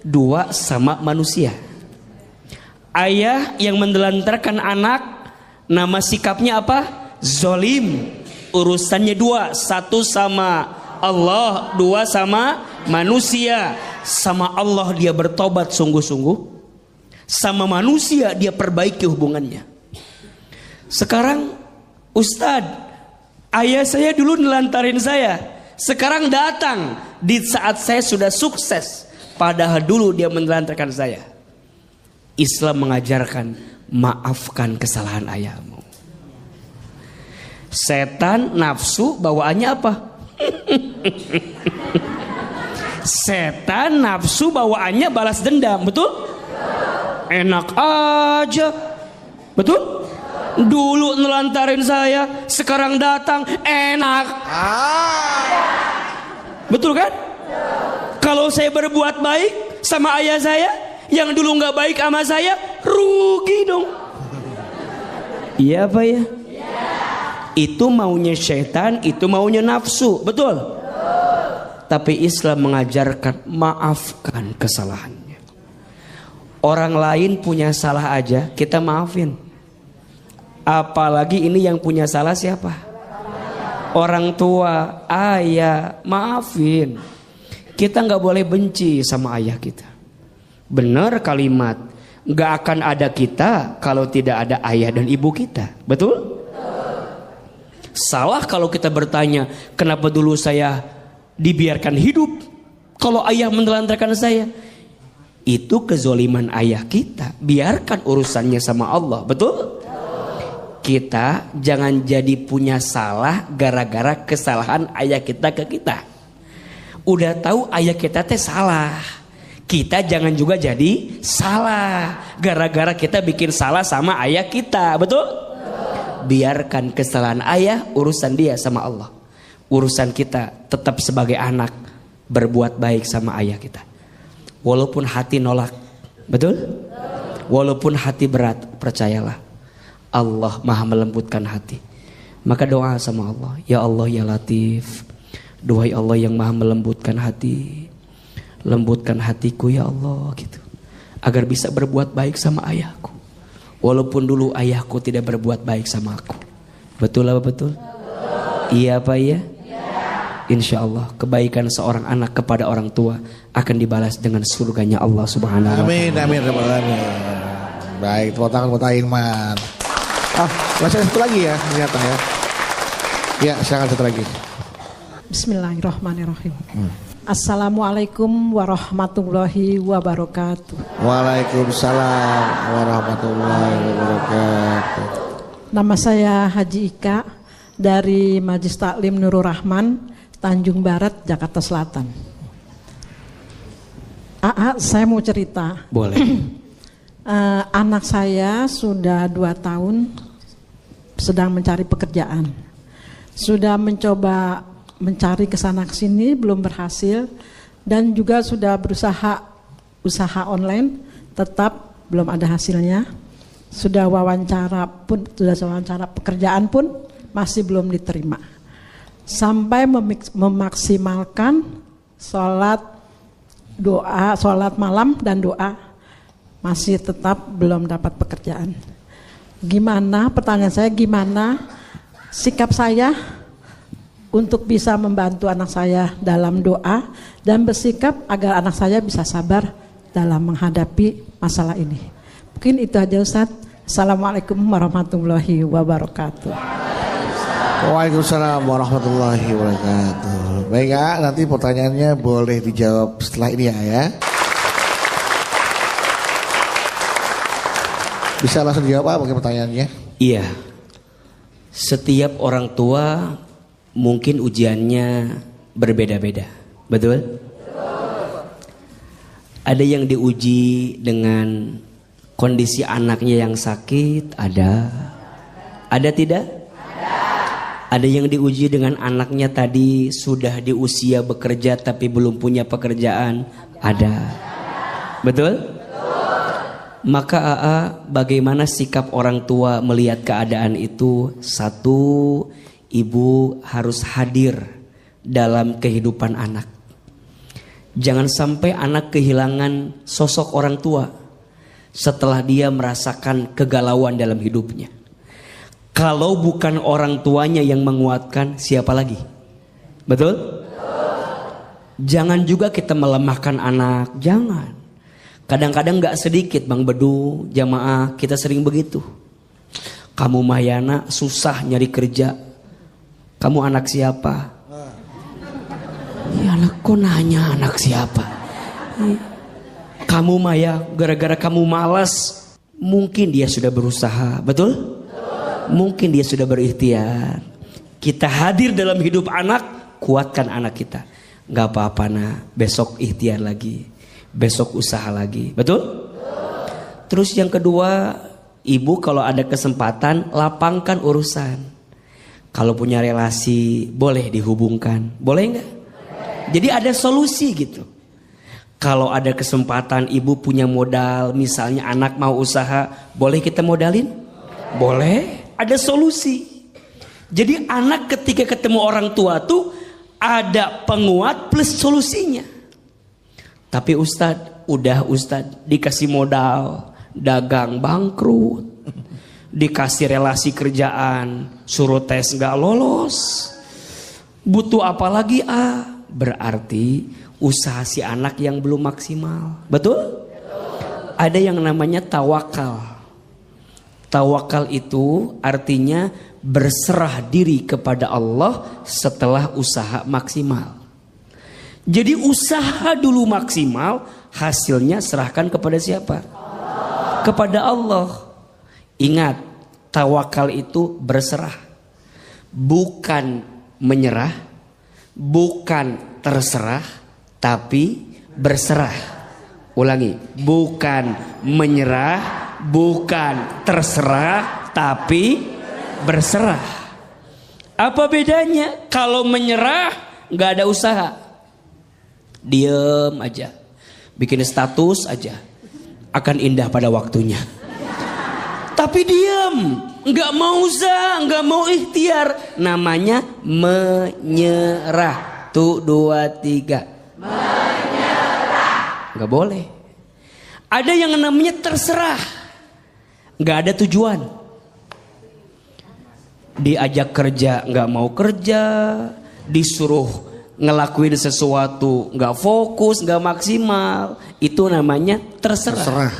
2 sama manusia. Ayah yang menelantarkan anak, nama sikapnya apa? Zolim. Urusannya 2, 1 sama Allah, 2 sama manusia. Sama Allah dia bertobat sungguh-sungguh, sama manusia dia perbaiki hubungannya. Sekarang Ustadz, ayah saya dulu nelantarin saya, sekarang datang di saat saya sudah sukses, padahal dulu dia menelantarkan saya. Islam mengajarkan, maafkan kesalahan ayahmu. Setan nafsu bawaannya apa? Setan nafsu bawaannya balas dendam, betul? Enak aja, betul? Dulu nelantarin saya, sekarang datang, enak. Betul kan? Kalau saya berbuat baik sama ayah saya, yang dulu nggak baik sama saya, rugi dong. Iya apa ya? Itu maunya syaitan, itu maunya nafsu, betul? Tapi Islam mengajarkan maafkan kesalahannya. Orang lain punya salah aja kita maafin. Apalagi ini yang punya salah siapa? Orang tua, ayah, maafin. Kita nggak boleh benci sama ayah kita. Benar kalimat, nggak akan ada kita kalau tidak ada ayah dan ibu kita, betul? Salah kalau kita bertanya, kenapa dulu saya dibiarkan hidup kalau ayah menelantarkan saya? Itu kezoliman ayah kita. Biarkan urusannya sama Allah, betul? Kita jangan jadi punya salah gara-gara kesalahan ayah kita ke kita. Udah tahu ayah kita teh salah, kita jangan juga jadi salah gara-gara kita bikin salah sama ayah kita, betul? Biarkan kesalahan ayah, urusan dia sama Allah. Urusan kita tetap sebagai anak berbuat baik sama ayah kita. Walaupun hati nolak, betul? Walaupun hati berat, percayalah Allah maha melembutkan hati. Maka doa sama Allah, ya Allah ya Latif, duhai Allah yang maha melembutkan hati, lembutkan hatiku ya Allah gitu, agar bisa berbuat baik sama ayahku. Walaupun dulu ayahku tidak berbuat baik sama aku. Betul apa betul? Iya apa iya? Insya Allah kebaikan seorang anak kepada orang tua akan dibalas dengan surganya Allah Subhanahu wa ta'ala. Amin, amin, amin. Baik, tepuk tangan buat Aiman. Masih satu lagi ya, ternyata ya. Ya, silakan satu lagi. Bismillahirrahmanirrahim. Assalamualaikum warahmatullahi wabarakatuh. Waalaikumsalam warahmatullahi wabarakatuh. Nama saya Haji Ika dari Majelis Taklim Nurul Rahman, Tanjung Barat, Jakarta Selatan. Saya mau cerita. Boleh. Anak saya sudah 2 tahun sedang mencari pekerjaan. Sudah mencoba mencari kesana kesini belum berhasil, dan juga sudah berusaha usaha online tetap belum ada hasilnya. Sudah wawancara pekerjaan pun masih belum diterima. Sampai memaksimalkan sholat malam dan doa, masih tetap belum dapat pekerjaan. Gimana, pertanyaan saya, gimana sikap saya untuk bisa membantu anak saya dalam doa dan bersikap agar anak saya bisa sabar dalam menghadapi masalah ini. Mungkin itu aja Ustaz. Assalamualaikum warahmatullahi wabarakatuh. Waalaikumsalam warahmatullahi wabarakatuh. Baik ya, nanti pertanyaannya boleh dijawab setelah ini ya. Bisa langsung dijawab apa mungkin pertanyaannya? Iya. Setiap orang tua mungkin ujiannya berbeda-beda, betul? Ada yang diuji dengan kondisi anaknya yang sakit, ada tidak? Ada yang diuji dengan anaknya tadi sudah di usia bekerja tapi belum punya pekerjaan. Ada. Betul? Maka bagaimana sikap orang tua melihat keadaan itu? Satu, ibu harus hadir dalam kehidupan anak. Jangan sampai anak kehilangan sosok orang tua setelah dia merasakan kegalauan dalam hidupnya. Kalau bukan orang tuanya yang menguatkan, siapa lagi? Betul? Jangan juga kita melemahkan anak, jangan. Kadang-kadang gak sedikit Bang Bedu, jamaah kita sering begitu. Kamu Mahyana susah nyari kerja. Kamu anak siapa? Ya anakku nanya anak siapa? Kamu Maya, gara-gara kamu malas, mungkin dia sudah berusaha, betul? Mungkin dia sudah berikhtiar. Kita hadir dalam hidup anak, kuatkan anak kita. Gak apa-apa nah, besok ikhtiar lagi, besok usaha lagi, betul? Terus yang kedua, ibu kalau ada kesempatan lapangkan urusan. Kalau punya relasi boleh dihubungkan, boleh nggak? Jadi ada solusi gitu. Kalau ada kesempatan ibu punya modal, misalnya anak mau usaha, boleh kita modalin? Boleh. Ada solusi. Jadi anak ketika ketemu orang tua tuh ada penguat plus solusinya. Tapi Ustadz dikasih modal, dagang bangkrut, dikasih relasi kerjaan, suruh tes gak lolos, butuh apa lagi berarti usaha si anak yang belum maksimal. Betul? Ada yang namanya tawakal. Tawakal itu artinya berserah diri kepada Allah setelah usaha maksimal. Jadi usaha dulu maksimal, hasilnya serahkan kepada siapa? Kepada Allah. Ingat, tawakal itu berserah. Bukan menyerah, bukan terserah, tapi berserah. Ulangi, bukan menyerah, bukan terserah, tapi berserah. Apa bedanya? Kalau menyerah gak ada usaha, diem aja, bikin status aja, akan indah pada waktunya. Tapi diem, gak mau usaha, gak mau ikhtiar, namanya menyerah. 1, 2, 3. Menyerah. Gak boleh. Ada yang namanya terserah, gak ada tujuan. Diajak kerja gak mau kerja, disuruh ngelakuin sesuatu gak fokus, gak maksimal. Itu namanya terserah.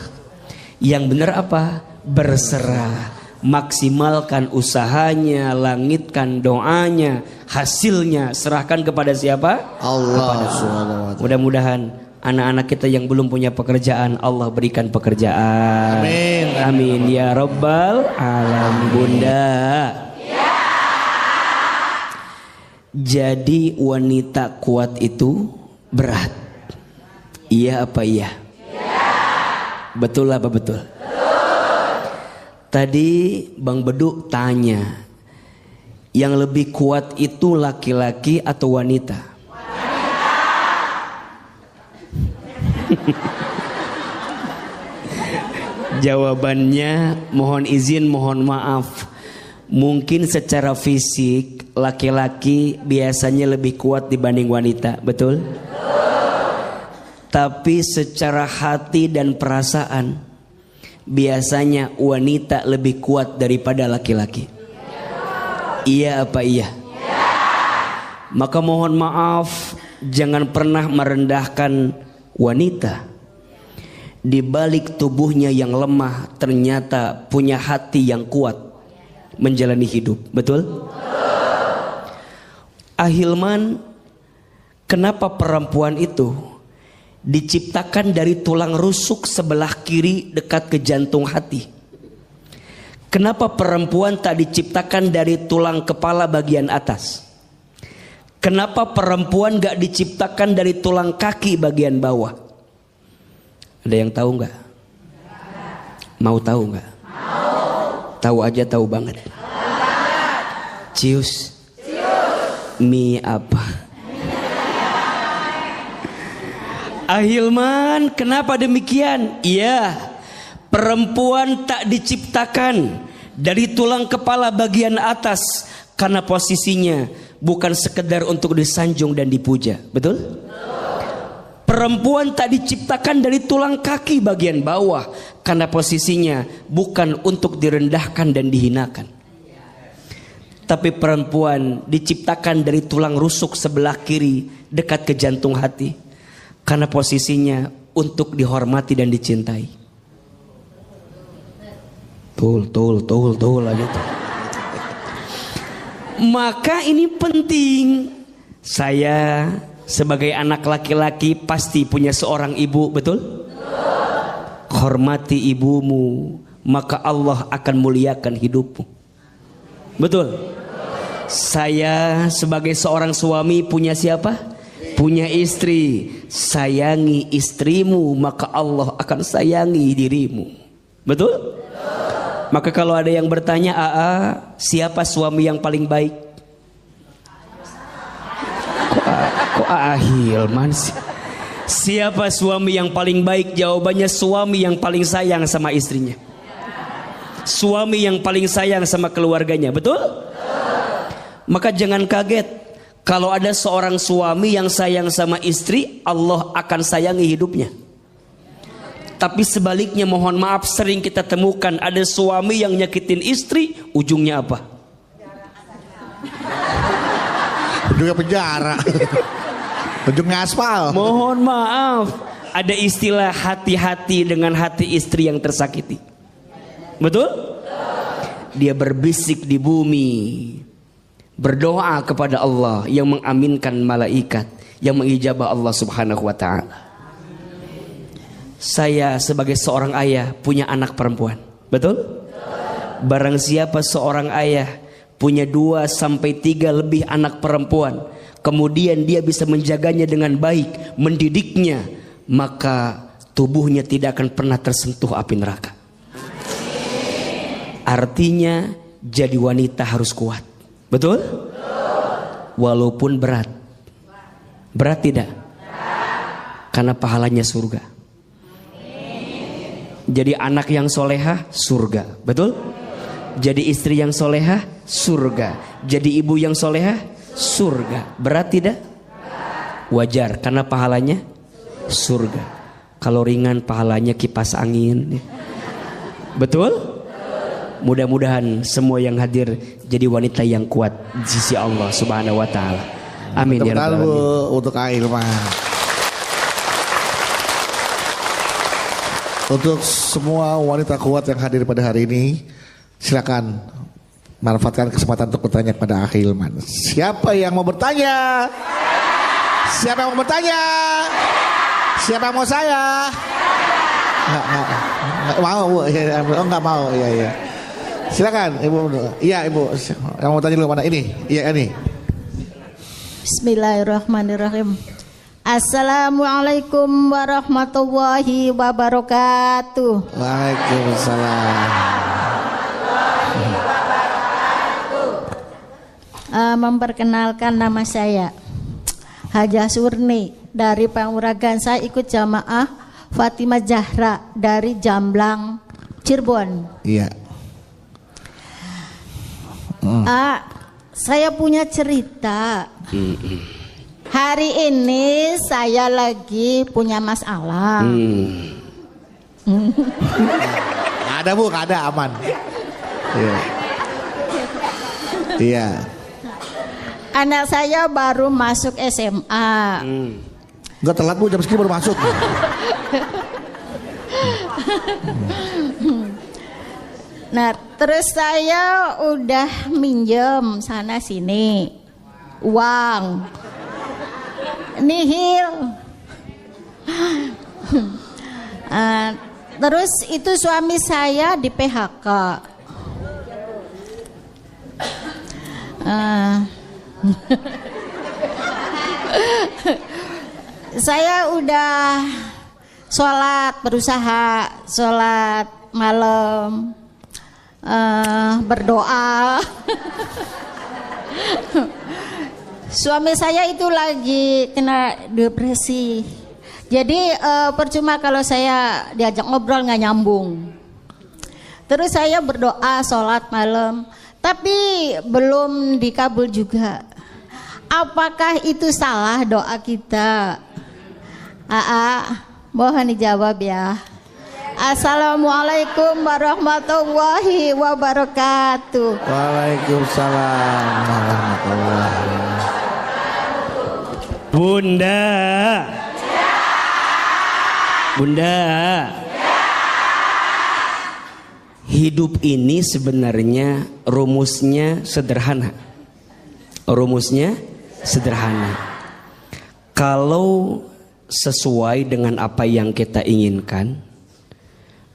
Yang benar apa? Berserah. Maksimalkan usahanya, langitkan doanya, hasilnya serahkan kepada siapa? Allah. Mudah-mudahan anak-anak kita yang belum punya pekerjaan, Allah berikan pekerjaan. Amin. Amin ya Rabbal Alamin. Bunda. Jadi wanita kuat itu berat. Iya apa iya? Betul apa betul? Tadi Bang Bedu tanya, yang lebih kuat itu laki-laki atau wanita? Jawabannya mohon izin, mohon maaf. Mungkin secara fisik laki-laki biasanya lebih kuat dibanding wanita, betul? Tapi secara hati dan perasaan biasanya wanita lebih kuat daripada laki-laki. Iya apa iya? Maka mohon maaf, jangan pernah merendahkan wanita. Di balik tubuhnya yang lemah ternyata punya hati yang kuat menjalani hidup. Betul? Ahilman, kenapa perempuan itu diciptakan dari tulang rusuk sebelah kiri dekat ke jantung hati? Kenapa perempuan tak diciptakan dari tulang kepala bagian atas? Kenapa perempuan gak diciptakan dari tulang kaki bagian bawah? Ada yang tahu gak? Mau tahu gak? Tahu aja tahu banget. Cius. Mie apa? Ahilman, kenapa demikian? Iya, perempuan tak diciptakan dari tulang kepala bagian atas karena posisinya bukan sekedar untuk disanjung dan dipuja. Betul? Perempuan tak diciptakan dari tulang kaki bagian bawah karena posisinya bukan untuk direndahkan dan dihinakan. Tapi perempuan diciptakan dari tulang rusuk sebelah kiri dekat ke jantung hati karena posisinya untuk dihormati dan dicintai. Tul aja tuh. Maka ini penting. Saya sebagai anak laki-laki pasti punya seorang ibu, betul? Hormati ibumu, maka Allah akan muliakan hidupmu. Betul? Saya sebagai seorang suami punya siapa? Punya istri. Sayangi istrimu, maka Allah akan sayangi dirimu. Betul? Maka kalau ada yang bertanya, siapa suami yang paling baik? Kok Hilman sih? Siapa suami yang paling baik? Jawabannya suami yang paling sayang sama istrinya. Suami yang paling sayang sama keluarganya. Betul? Maka jangan kaget kalau ada seorang suami yang sayang sama istri, Allah akan sayangi hidupnya. Tapi sebaliknya, mohon maaf, sering kita temukan ada suami yang nyakitin istri, ujungnya apa? Ujungnya penjara. Ujungnya aspal. Mohon maaf, ada istilah hati-hati dengan hati istri yang tersakiti. Betul? Dia berbisik di bumi, berdoa kepada Allah yang mengaminkan malaikat, yang mengijabah Allah Subhanahu wa ta'ala. Saya sebagai seorang ayah punya anak perempuan. Betul? Barang siapa seorang ayah punya 2 sampai 3 lebih anak perempuan, kemudian dia bisa menjaganya dengan baik, mendidiknya, maka tubuhnya tidak akan pernah tersentuh api neraka. Artinya jadi wanita harus kuat. Betul? Walaupun berat. Berat tidak? Karena pahalanya surga. Jadi anak yang solehah, surga. Betul? Jadi istri yang solehah, surga. Jadi ibu yang solehah, surga. Berat tidak? Wajar, karena pahalanya surga. Kalau ringan, pahalanya kipas angin. Betul? Mudah-mudahan semua yang hadir jadi wanita yang kuat di sisi Allah Subhanahu wa ta'ala. Amin ya rabbal alamin. Untuk Ahilman. Untuk semua wanita kuat yang hadir pada hari ini, silakan manfaatkan kesempatan untuk bertanya kepada Ahilman. Siapa yang mau bertanya? Siapa yang mau bertanya? Siapa yang mau saya? Nggak mau, Bu. Oh, nggak mau. Iya. Silakan, Ibu. Iya, Ibu. Yang mau tanya dulu mana? Ini. Iya, ini. Bismillahirrahmanirrahim. Assalamualaikum warahmatullahi wabarakatuh. Waalaikumsalam. Memperkenalkan, nama saya Hajah Surni dari Panguragan. Saya ikut jamaah Fatimah Zahra dari Jamblang, Cirebon. Iya. Saya punya cerita. Hari ini saya lagi punya masalah. Ada, Bu, ada, aman. Iya. Anak saya baru masuk SMA. Enggak telat, Bu, jam segini baru masuk. Nah, terus saya udah minjem sana sini uang. Nihil. Terus itu suami saya di PHK. Saya udah berusaha sholat malam, berdoa. Suami saya itu lagi kena depresi. Jadi percuma kalau saya diajak ngobrol nggak nyambung. Terus saya berdoa sholat malam, tapi belum dikabul juga. Apakah itu salah doa kita? Mohon dijawab ya. Assalamualaikum warahmatullahi wabarakatuh. Waalaikumsalam warahmatullahi wabarakatuh. Bunda, hidup ini sebenarnya rumusnya sederhana. Kalau sesuai dengan apa yang kita inginkan,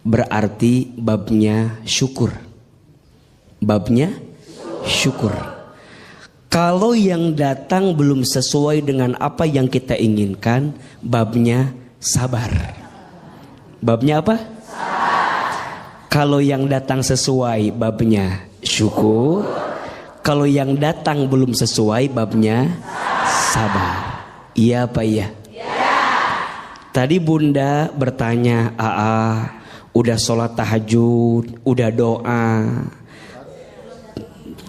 berarti babnya syukur. Kalau yang datang belum sesuai dengan apa yang kita inginkan, babnya sabar. Babnya apa? Kalau yang datang sesuai, babnya syukur. Kalau yang datang belum sesuai, babnya sabar. Iya apa iya? Tadi Bunda bertanya, udah sholat tahajud, udah doa,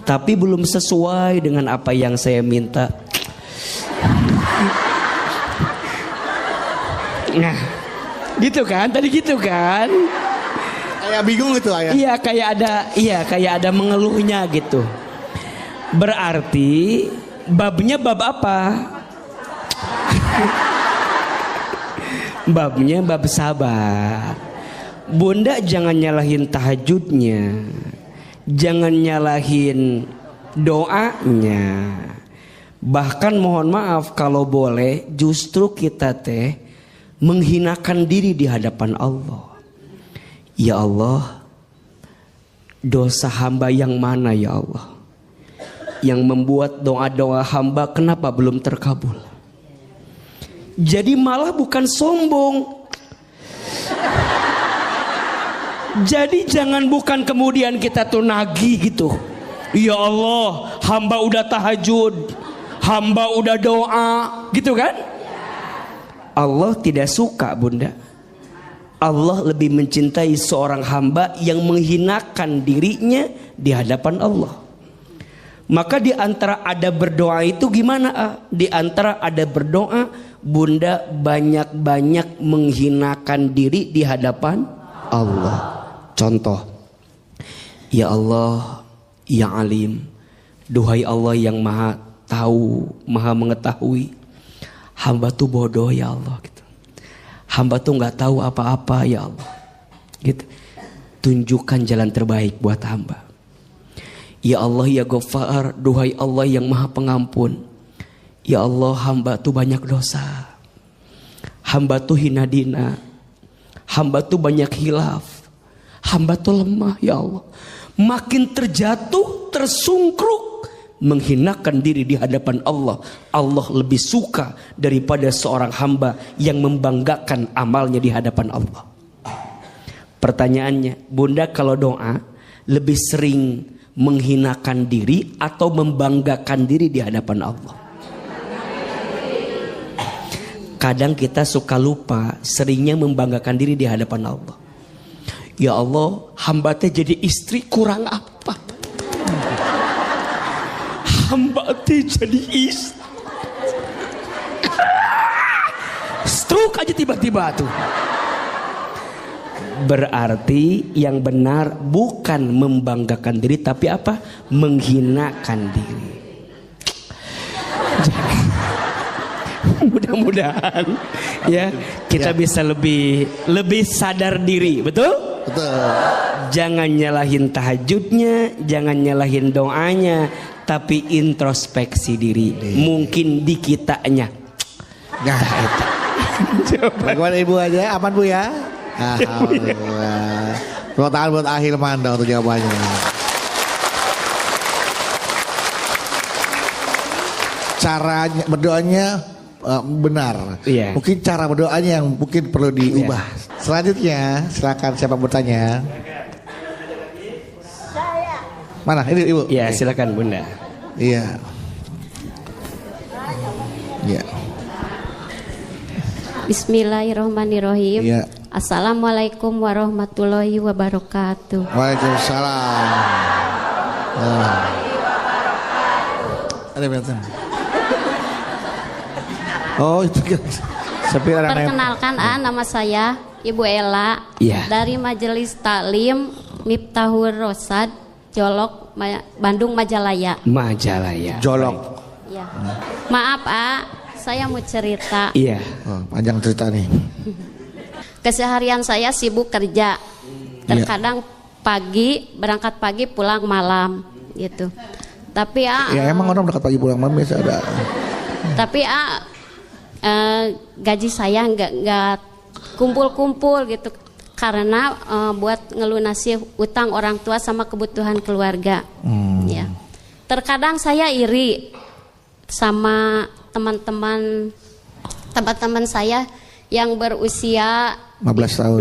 tapi belum sesuai dengan apa yang saya minta. Nah, gitu kan? Tadi gitu kan? Kayak bingung gitu ayah. Iya, kayak ada mengeluhnya gitu. Berarti babnya bab apa? Babnya bab sabar. Bunda jangan nyalahin tahajudnya, jangan nyalahin doanya. Bahkan mohon maaf kalau boleh, justru kita menghinakan diri di hadapan Allah. Ya Allah, dosa hamba yang mana ya Allah, yang membuat doa-doa hamba kenapa belum terkabul? Jadi malah bukan sombong. Jadi bukan kemudian kita tuh nagih gitu. Ya Allah, hamba udah tahajud, hamba udah doa, gitu kan? Allah tidak suka Bunda. Allah lebih mencintai seorang hamba yang menghinakan dirinya di hadapan Allah. Maka di antara ada berdoa itu gimana? Di antara ada berdoa, Bunda banyak-banyak menghinakan diri di hadapan Allah. Contoh, ya Allah, ya Alim, duhai Allah yang maha tahu, maha mengetahui, hamba tuh bodoh ya Allah gitu. Hamba tuh nggak tahu apa-apa ya Allah gitu. Tunjukkan jalan terbaik buat hamba. Ya Allah ya Ghaffar, duhai Allah yang maha pengampun, ya Allah hamba tuh banyak dosa, hamba tuh hina dina, hamba tuh banyak hilaf, hamba tuh lemah ya Allah. Makin terjatuh, tersungkruk, menghinakan diri di hadapan Allah. Allah lebih suka daripada seorang hamba yang membanggakan amalnya di hadapan Allah. Pertanyaannya, Bunda kalau doa lebih sering menghinakan diri atau membanggakan diri di hadapan Allah? Kadang kita suka lupa, seringnya membanggakan diri di hadapan Allah. Ya Allah, hamba teh jadi istri kurang apa? Hamba teh jadi istri. Stroke aja tiba-tiba tuh. Berarti yang benar bukan membanggakan diri, tapi apa? Menghinakan diri. Mudah-mudahan ya kita bisa lebih sadar diri, betul? Betul. Jangan nyalahin tahajudnya, jangan nyalahin doanya, tapi introspeksi diri. Mungkin di kitanya. Nah, bagaimana Ibu aja, aman Bu ya? Alhamdulillah. Tepuk tangan buat Ahilman dong untuk jawabannya. Caranya berdoanya benar. Iya. Mungkin cara berdoanya yang mungkin perlu diubah. Iya. Selanjutnya silakan siapa bertanya. Mana ini Ibu? Iya silakan Bunda. Iya. Ya. Bismillahirrahmanirrahim. Iya. Assalamualaikum warahmatullahi wabarakatuh. Waalaikumsalam. Ada betul. Oh itu kan. Perkenalkan nama saya Ibu Ella Iya. dari Majelis Taklim Miftahul Rosad Jolok Bandung Majalaya. Majalaya. Jolok. Ya. Maaf saya mau cerita. Iya. Oh, panjang cerita nih. Keseharian saya sibuk kerja. Terkadang pagi berangkat pagi pulang malam gitu. Tapi Ya emang orang berangkat pagi pulang malam biasa ada. Tapi gaji saya nggak kumpul-kumpul gitu karena buat ngelunasi utang orang tua sama kebutuhan keluarga. Ya. Terkadang saya iri sama teman-teman saya yang berusia 15 tahun.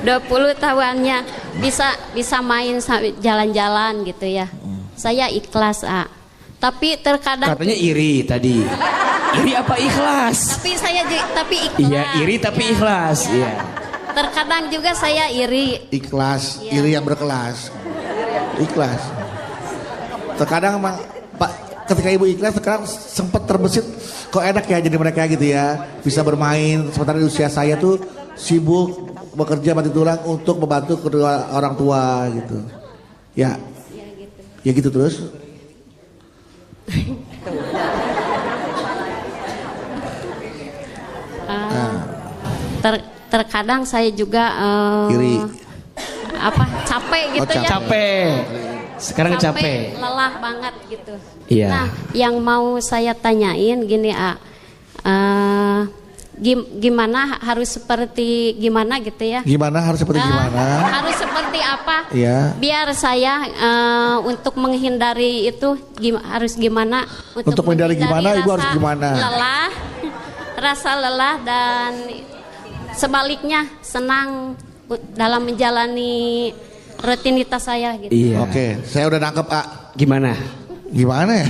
20 tahunnya bisa main jalan-jalan gitu ya. Saya ikhlas tapi terkadang Katanya iri tadi. Iri apa ikhlas? tapi ikhlas. Iya, iri tapi ikhlas. Iya. Terkadang juga saya iri. Ikhlas, Iya. iri yang berkelas. Ikhlas. Terkadang emang Pak, ketika ibu ikhlas sekarang sempat terbesit kok enak ya jadi mereka gitu ya, bisa bermain sementara di usia saya tuh sibuk bekerja mati tulang untuk membantu kedua orang tua gitu. Ya. Ya gitu terus. Terkadang saya juga Iri. capek gitu ya. Capek. Sekarang capek. Lelah banget gitu. Iya. Nah, yang mau saya tanyain gini gimana harus seperti gimana gitu ya? Gimana harus seperti gimana? Harus seperti apa? Iya. Biar saya untuk menghindari itu harus gimana? Untuk menghindari gimana, Ibu harus gimana? Lelah, rasa lelah dan sebaliknya senang dalam menjalani rutinitas saya gitu. Iya. Oke, saya udah nangkep Gimana? Gimana ya?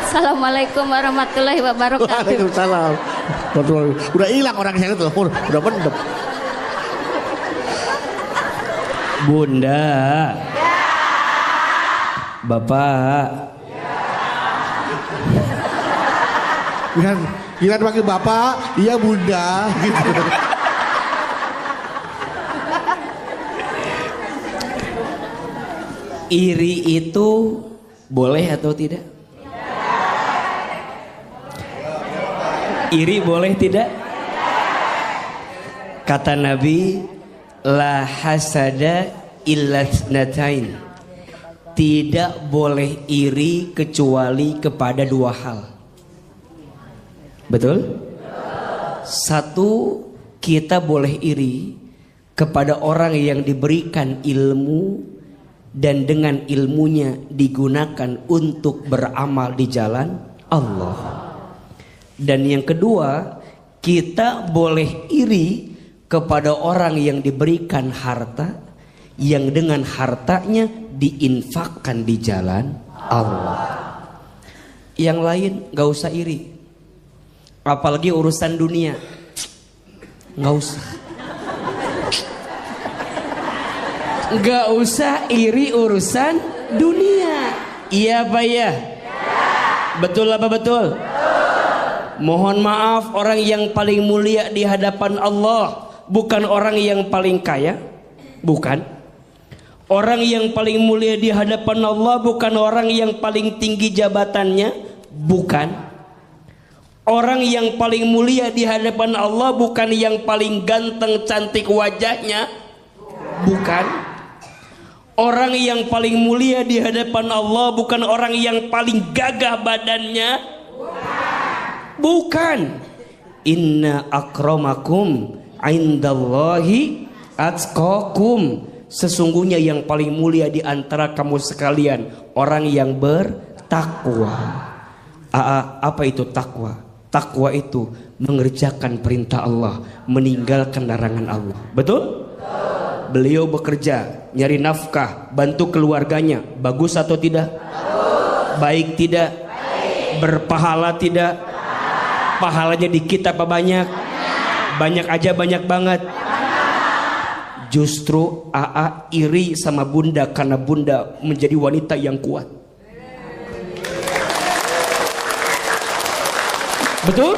Assalamualaikum warahmatullahi wabarakatuh. Waalaikumsalam. Udah hilang orang saya tuh, udah pendem. Bunda. Bapak. Gila panggil bapak, iya bunda gitu. Iri itu boleh atau tidak? Iri boleh tidak? Kata Nabi, la hasada illa tsnatain. Tidak boleh iri kecuali kepada dua hal. Betul? Satu, kita boleh iri kepada orang yang diberikan ilmu dan dengan ilmunya digunakan untuk beramal di jalan Allah. Dan yang kedua, kita boleh iri kepada orang yang diberikan harta yang dengan hartanya diinfakkan di jalan Allah. Yang lain gak usah iri. Apalagi urusan dunia, gak usah. Gak usah iri urusan dunia. Iya apa ya? Betul apa betul? Mohon maaf, orang yang paling mulia di hadapan Allah bukan orang yang paling kaya. Bukan. Orang yang paling mulia di hadapan Allah bukan orang yang paling tinggi jabatannya. Bukan. Orang yang paling mulia di hadapan Allah bukan yang paling ganteng cantik wajahnya. Bukan. Orang yang paling mulia di hadapan Allah bukan orang yang paling gagah badannya. Bukan. Inna akramakum indallahi atqakum. Sesungguhnya yang paling mulia di antara kamu sekalian orang yang bertakwa. Apa itu takwa? Takwa itu mengerjakan perintah Allah, meninggalkan larangan Allah. Betul? Beliau bekerja nyari nafkah, bantu keluarganya, bagus atau tidak? Baik tidak? Berpahala tidak? Pahalanya dikit apa banyak? Banyak aja, banyak banget. Justru AA iri sama bunda karena bunda menjadi wanita yang kuat. Betul?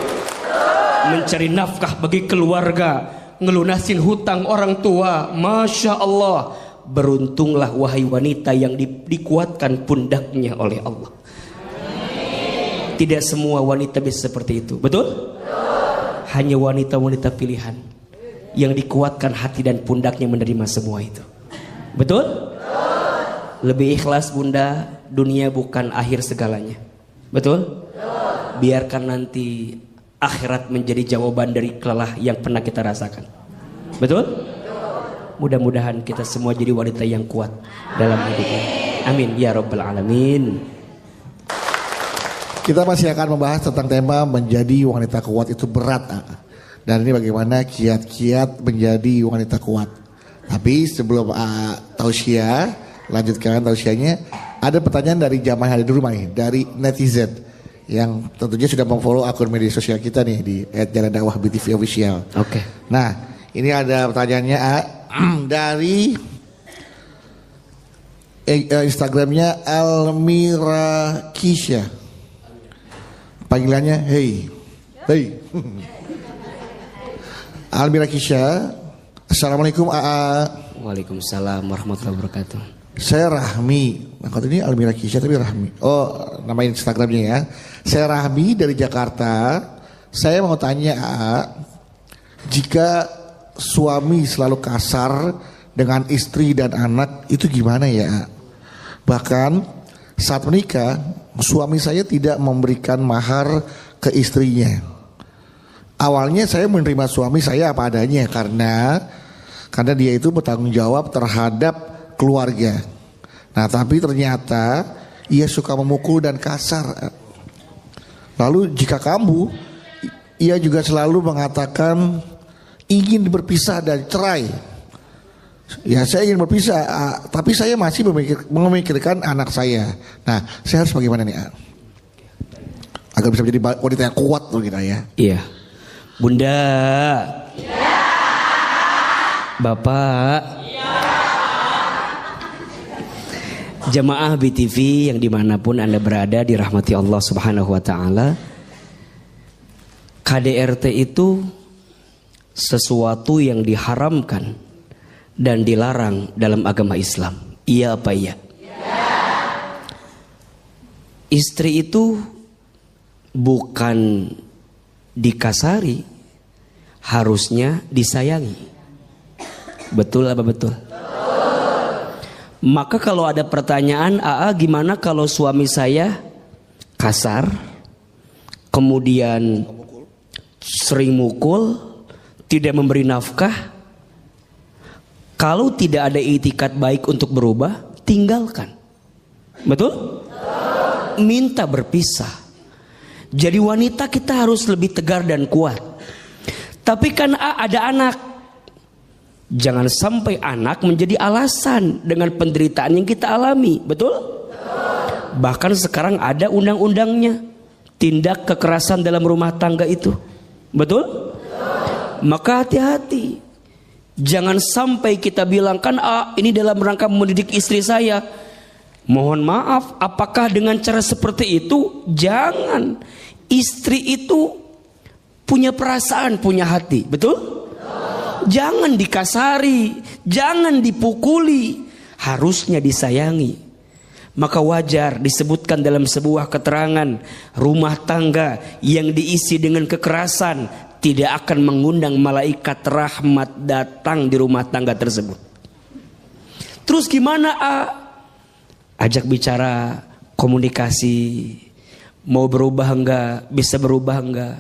Mencari nafkah bagi keluarga, ngelunasin hutang orang tua. Masya Allah, beruntunglah wahai wanita yang dikuatkan pundaknya oleh Allah. Tidak semua wanita bisa seperti itu. Betul? Hanya wanita-wanita pilihan yang dikuatkan hati dan pundaknya menerima semua itu. Betul? Lebih ikhlas bunda, dunia bukan akhir segalanya. Betul? Biarkan nanti akhirat menjadi jawaban dari kelelah yang pernah kita rasakan. Betul? Mudah-mudahan kita semua jadi wanita yang kuat dalam hidup ini. Amin ya rabbal alamin. Kita masih akan membahas tentang tema menjadi wanita kuat itu berat. Dan ini bagaimana kiat-kiat menjadi wanita kuat. Tapi sebelum tausiah, lanjutkan tausiahnya, ada pertanyaan dari jamaah di rumah nih, dari netizen yang tentunya sudah memfollow akun media sosial kita nih di @jalandakwah_btv_official. Oke. Nah, ini ada pertanyaannya dari Instagramnya Almira Kisha. Panggilannya hey. Almira Kisha. Assalamualaikum AA. Waalaikumsalam warahmatullahi wabarakatuh. Saya Rahmi. Nah, kalau ini Almira Kisha tapi Rahmi. Oh, nama Instagramnya ya. Saya Rahmi dari Jakarta. Saya mau tanya AA, jika suami selalu kasar dengan istri dan anak itu gimana ya? Bahkan saat menikah suami saya tidak memberikan mahar ke istrinya. Awalnya saya menerima suami saya apa adanya karena dia itu bertanggung jawab terhadap keluarga. Nah, tapi ternyata ia suka memukul dan kasar. Lalu jika kamu, ia juga selalu mengatakan ingin berpisah dan cerai. Ya, saya ingin berpisah, tapi saya masih memikirkan anak saya. Nah, saya harus bagaimana nih, agar bisa menjadi wanita yang kuat tuh kita ya. Iya, Bunda. Iya. Bapak. Iya. Jamaah BTV yang dimanapun Anda berada dirahmati Allah Subhanahu Wa Taala. KDRT itu sesuatu yang diharamkan dan dilarang dalam agama Islam. Iya apa iya? Istri itu bukan dikasari, harusnya disayangi. Betul apa betul? Maka kalau ada pertanyaan, AA gimana kalau suami saya kasar, kemudian sering mukul, tidak memberi nafkah? Kalau tidak ada itikat baik untuk berubah, tinggalkan. Betul? Minta berpisah. Jadi wanita kita harus lebih tegar dan kuat. Tapi kan ada anak. Jangan sampai anak menjadi alasan dengan penderitaan yang kita alami. Betul? Bahkan sekarang ada undang-undangnya. Tindak kekerasan dalam rumah tangga itu. Betul? Maka hati-hati. Jangan sampai kita bilang kan ini dalam rangka mendidik istri saya. Mohon maaf, apakah dengan cara seperti itu? Jangan. Istri itu punya perasaan, punya hati. Betul? Jangan dikasari, jangan dipukuli. Harusnya disayangi. Maka wajar disebutkan dalam sebuah keterangan, rumah tangga yang diisi dengan kekerasan tidak akan mengundang malaikat rahmat datang di rumah tangga tersebut. Terus gimana Ajak bicara, komunikasi, mau berubah enggak, bisa berubah enggak.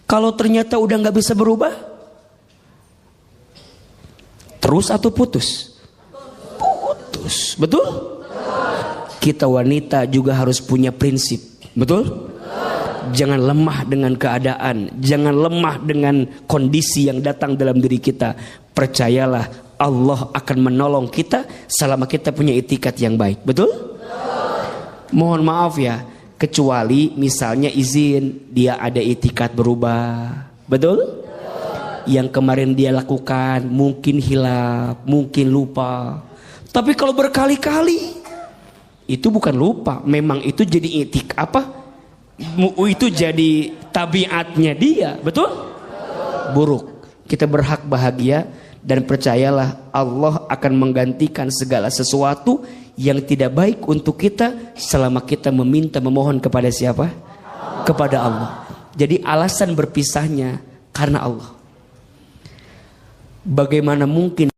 Kalau ternyata udah enggak bisa berubah, terus atau putus? Putus, betul? Kita wanita juga harus punya prinsip, betul? Jangan lemah dengan keadaan, jangan lemah dengan kondisi yang datang dalam diri kita. Percayalah, Allah akan menolong kita selama kita punya itikat yang baik. Betul? Mohon maaf ya, kecuali misalnya izin dia ada itikat berubah. Betul? Yang kemarin dia lakukan mungkin hilaf, mungkin lupa. Tapi kalau berkali-kali itu bukan lupa, memang itu jadi itu jadi tabiatnya dia. Betul? Buruk. Kita berhak bahagia dan percayalah Allah akan menggantikan segala sesuatu yang tidak baik untuk kita selama kita meminta memohon kepada siapa? Kepada Allah. Jadi alasan berpisahnya karena Allah. Bagaimana mungkin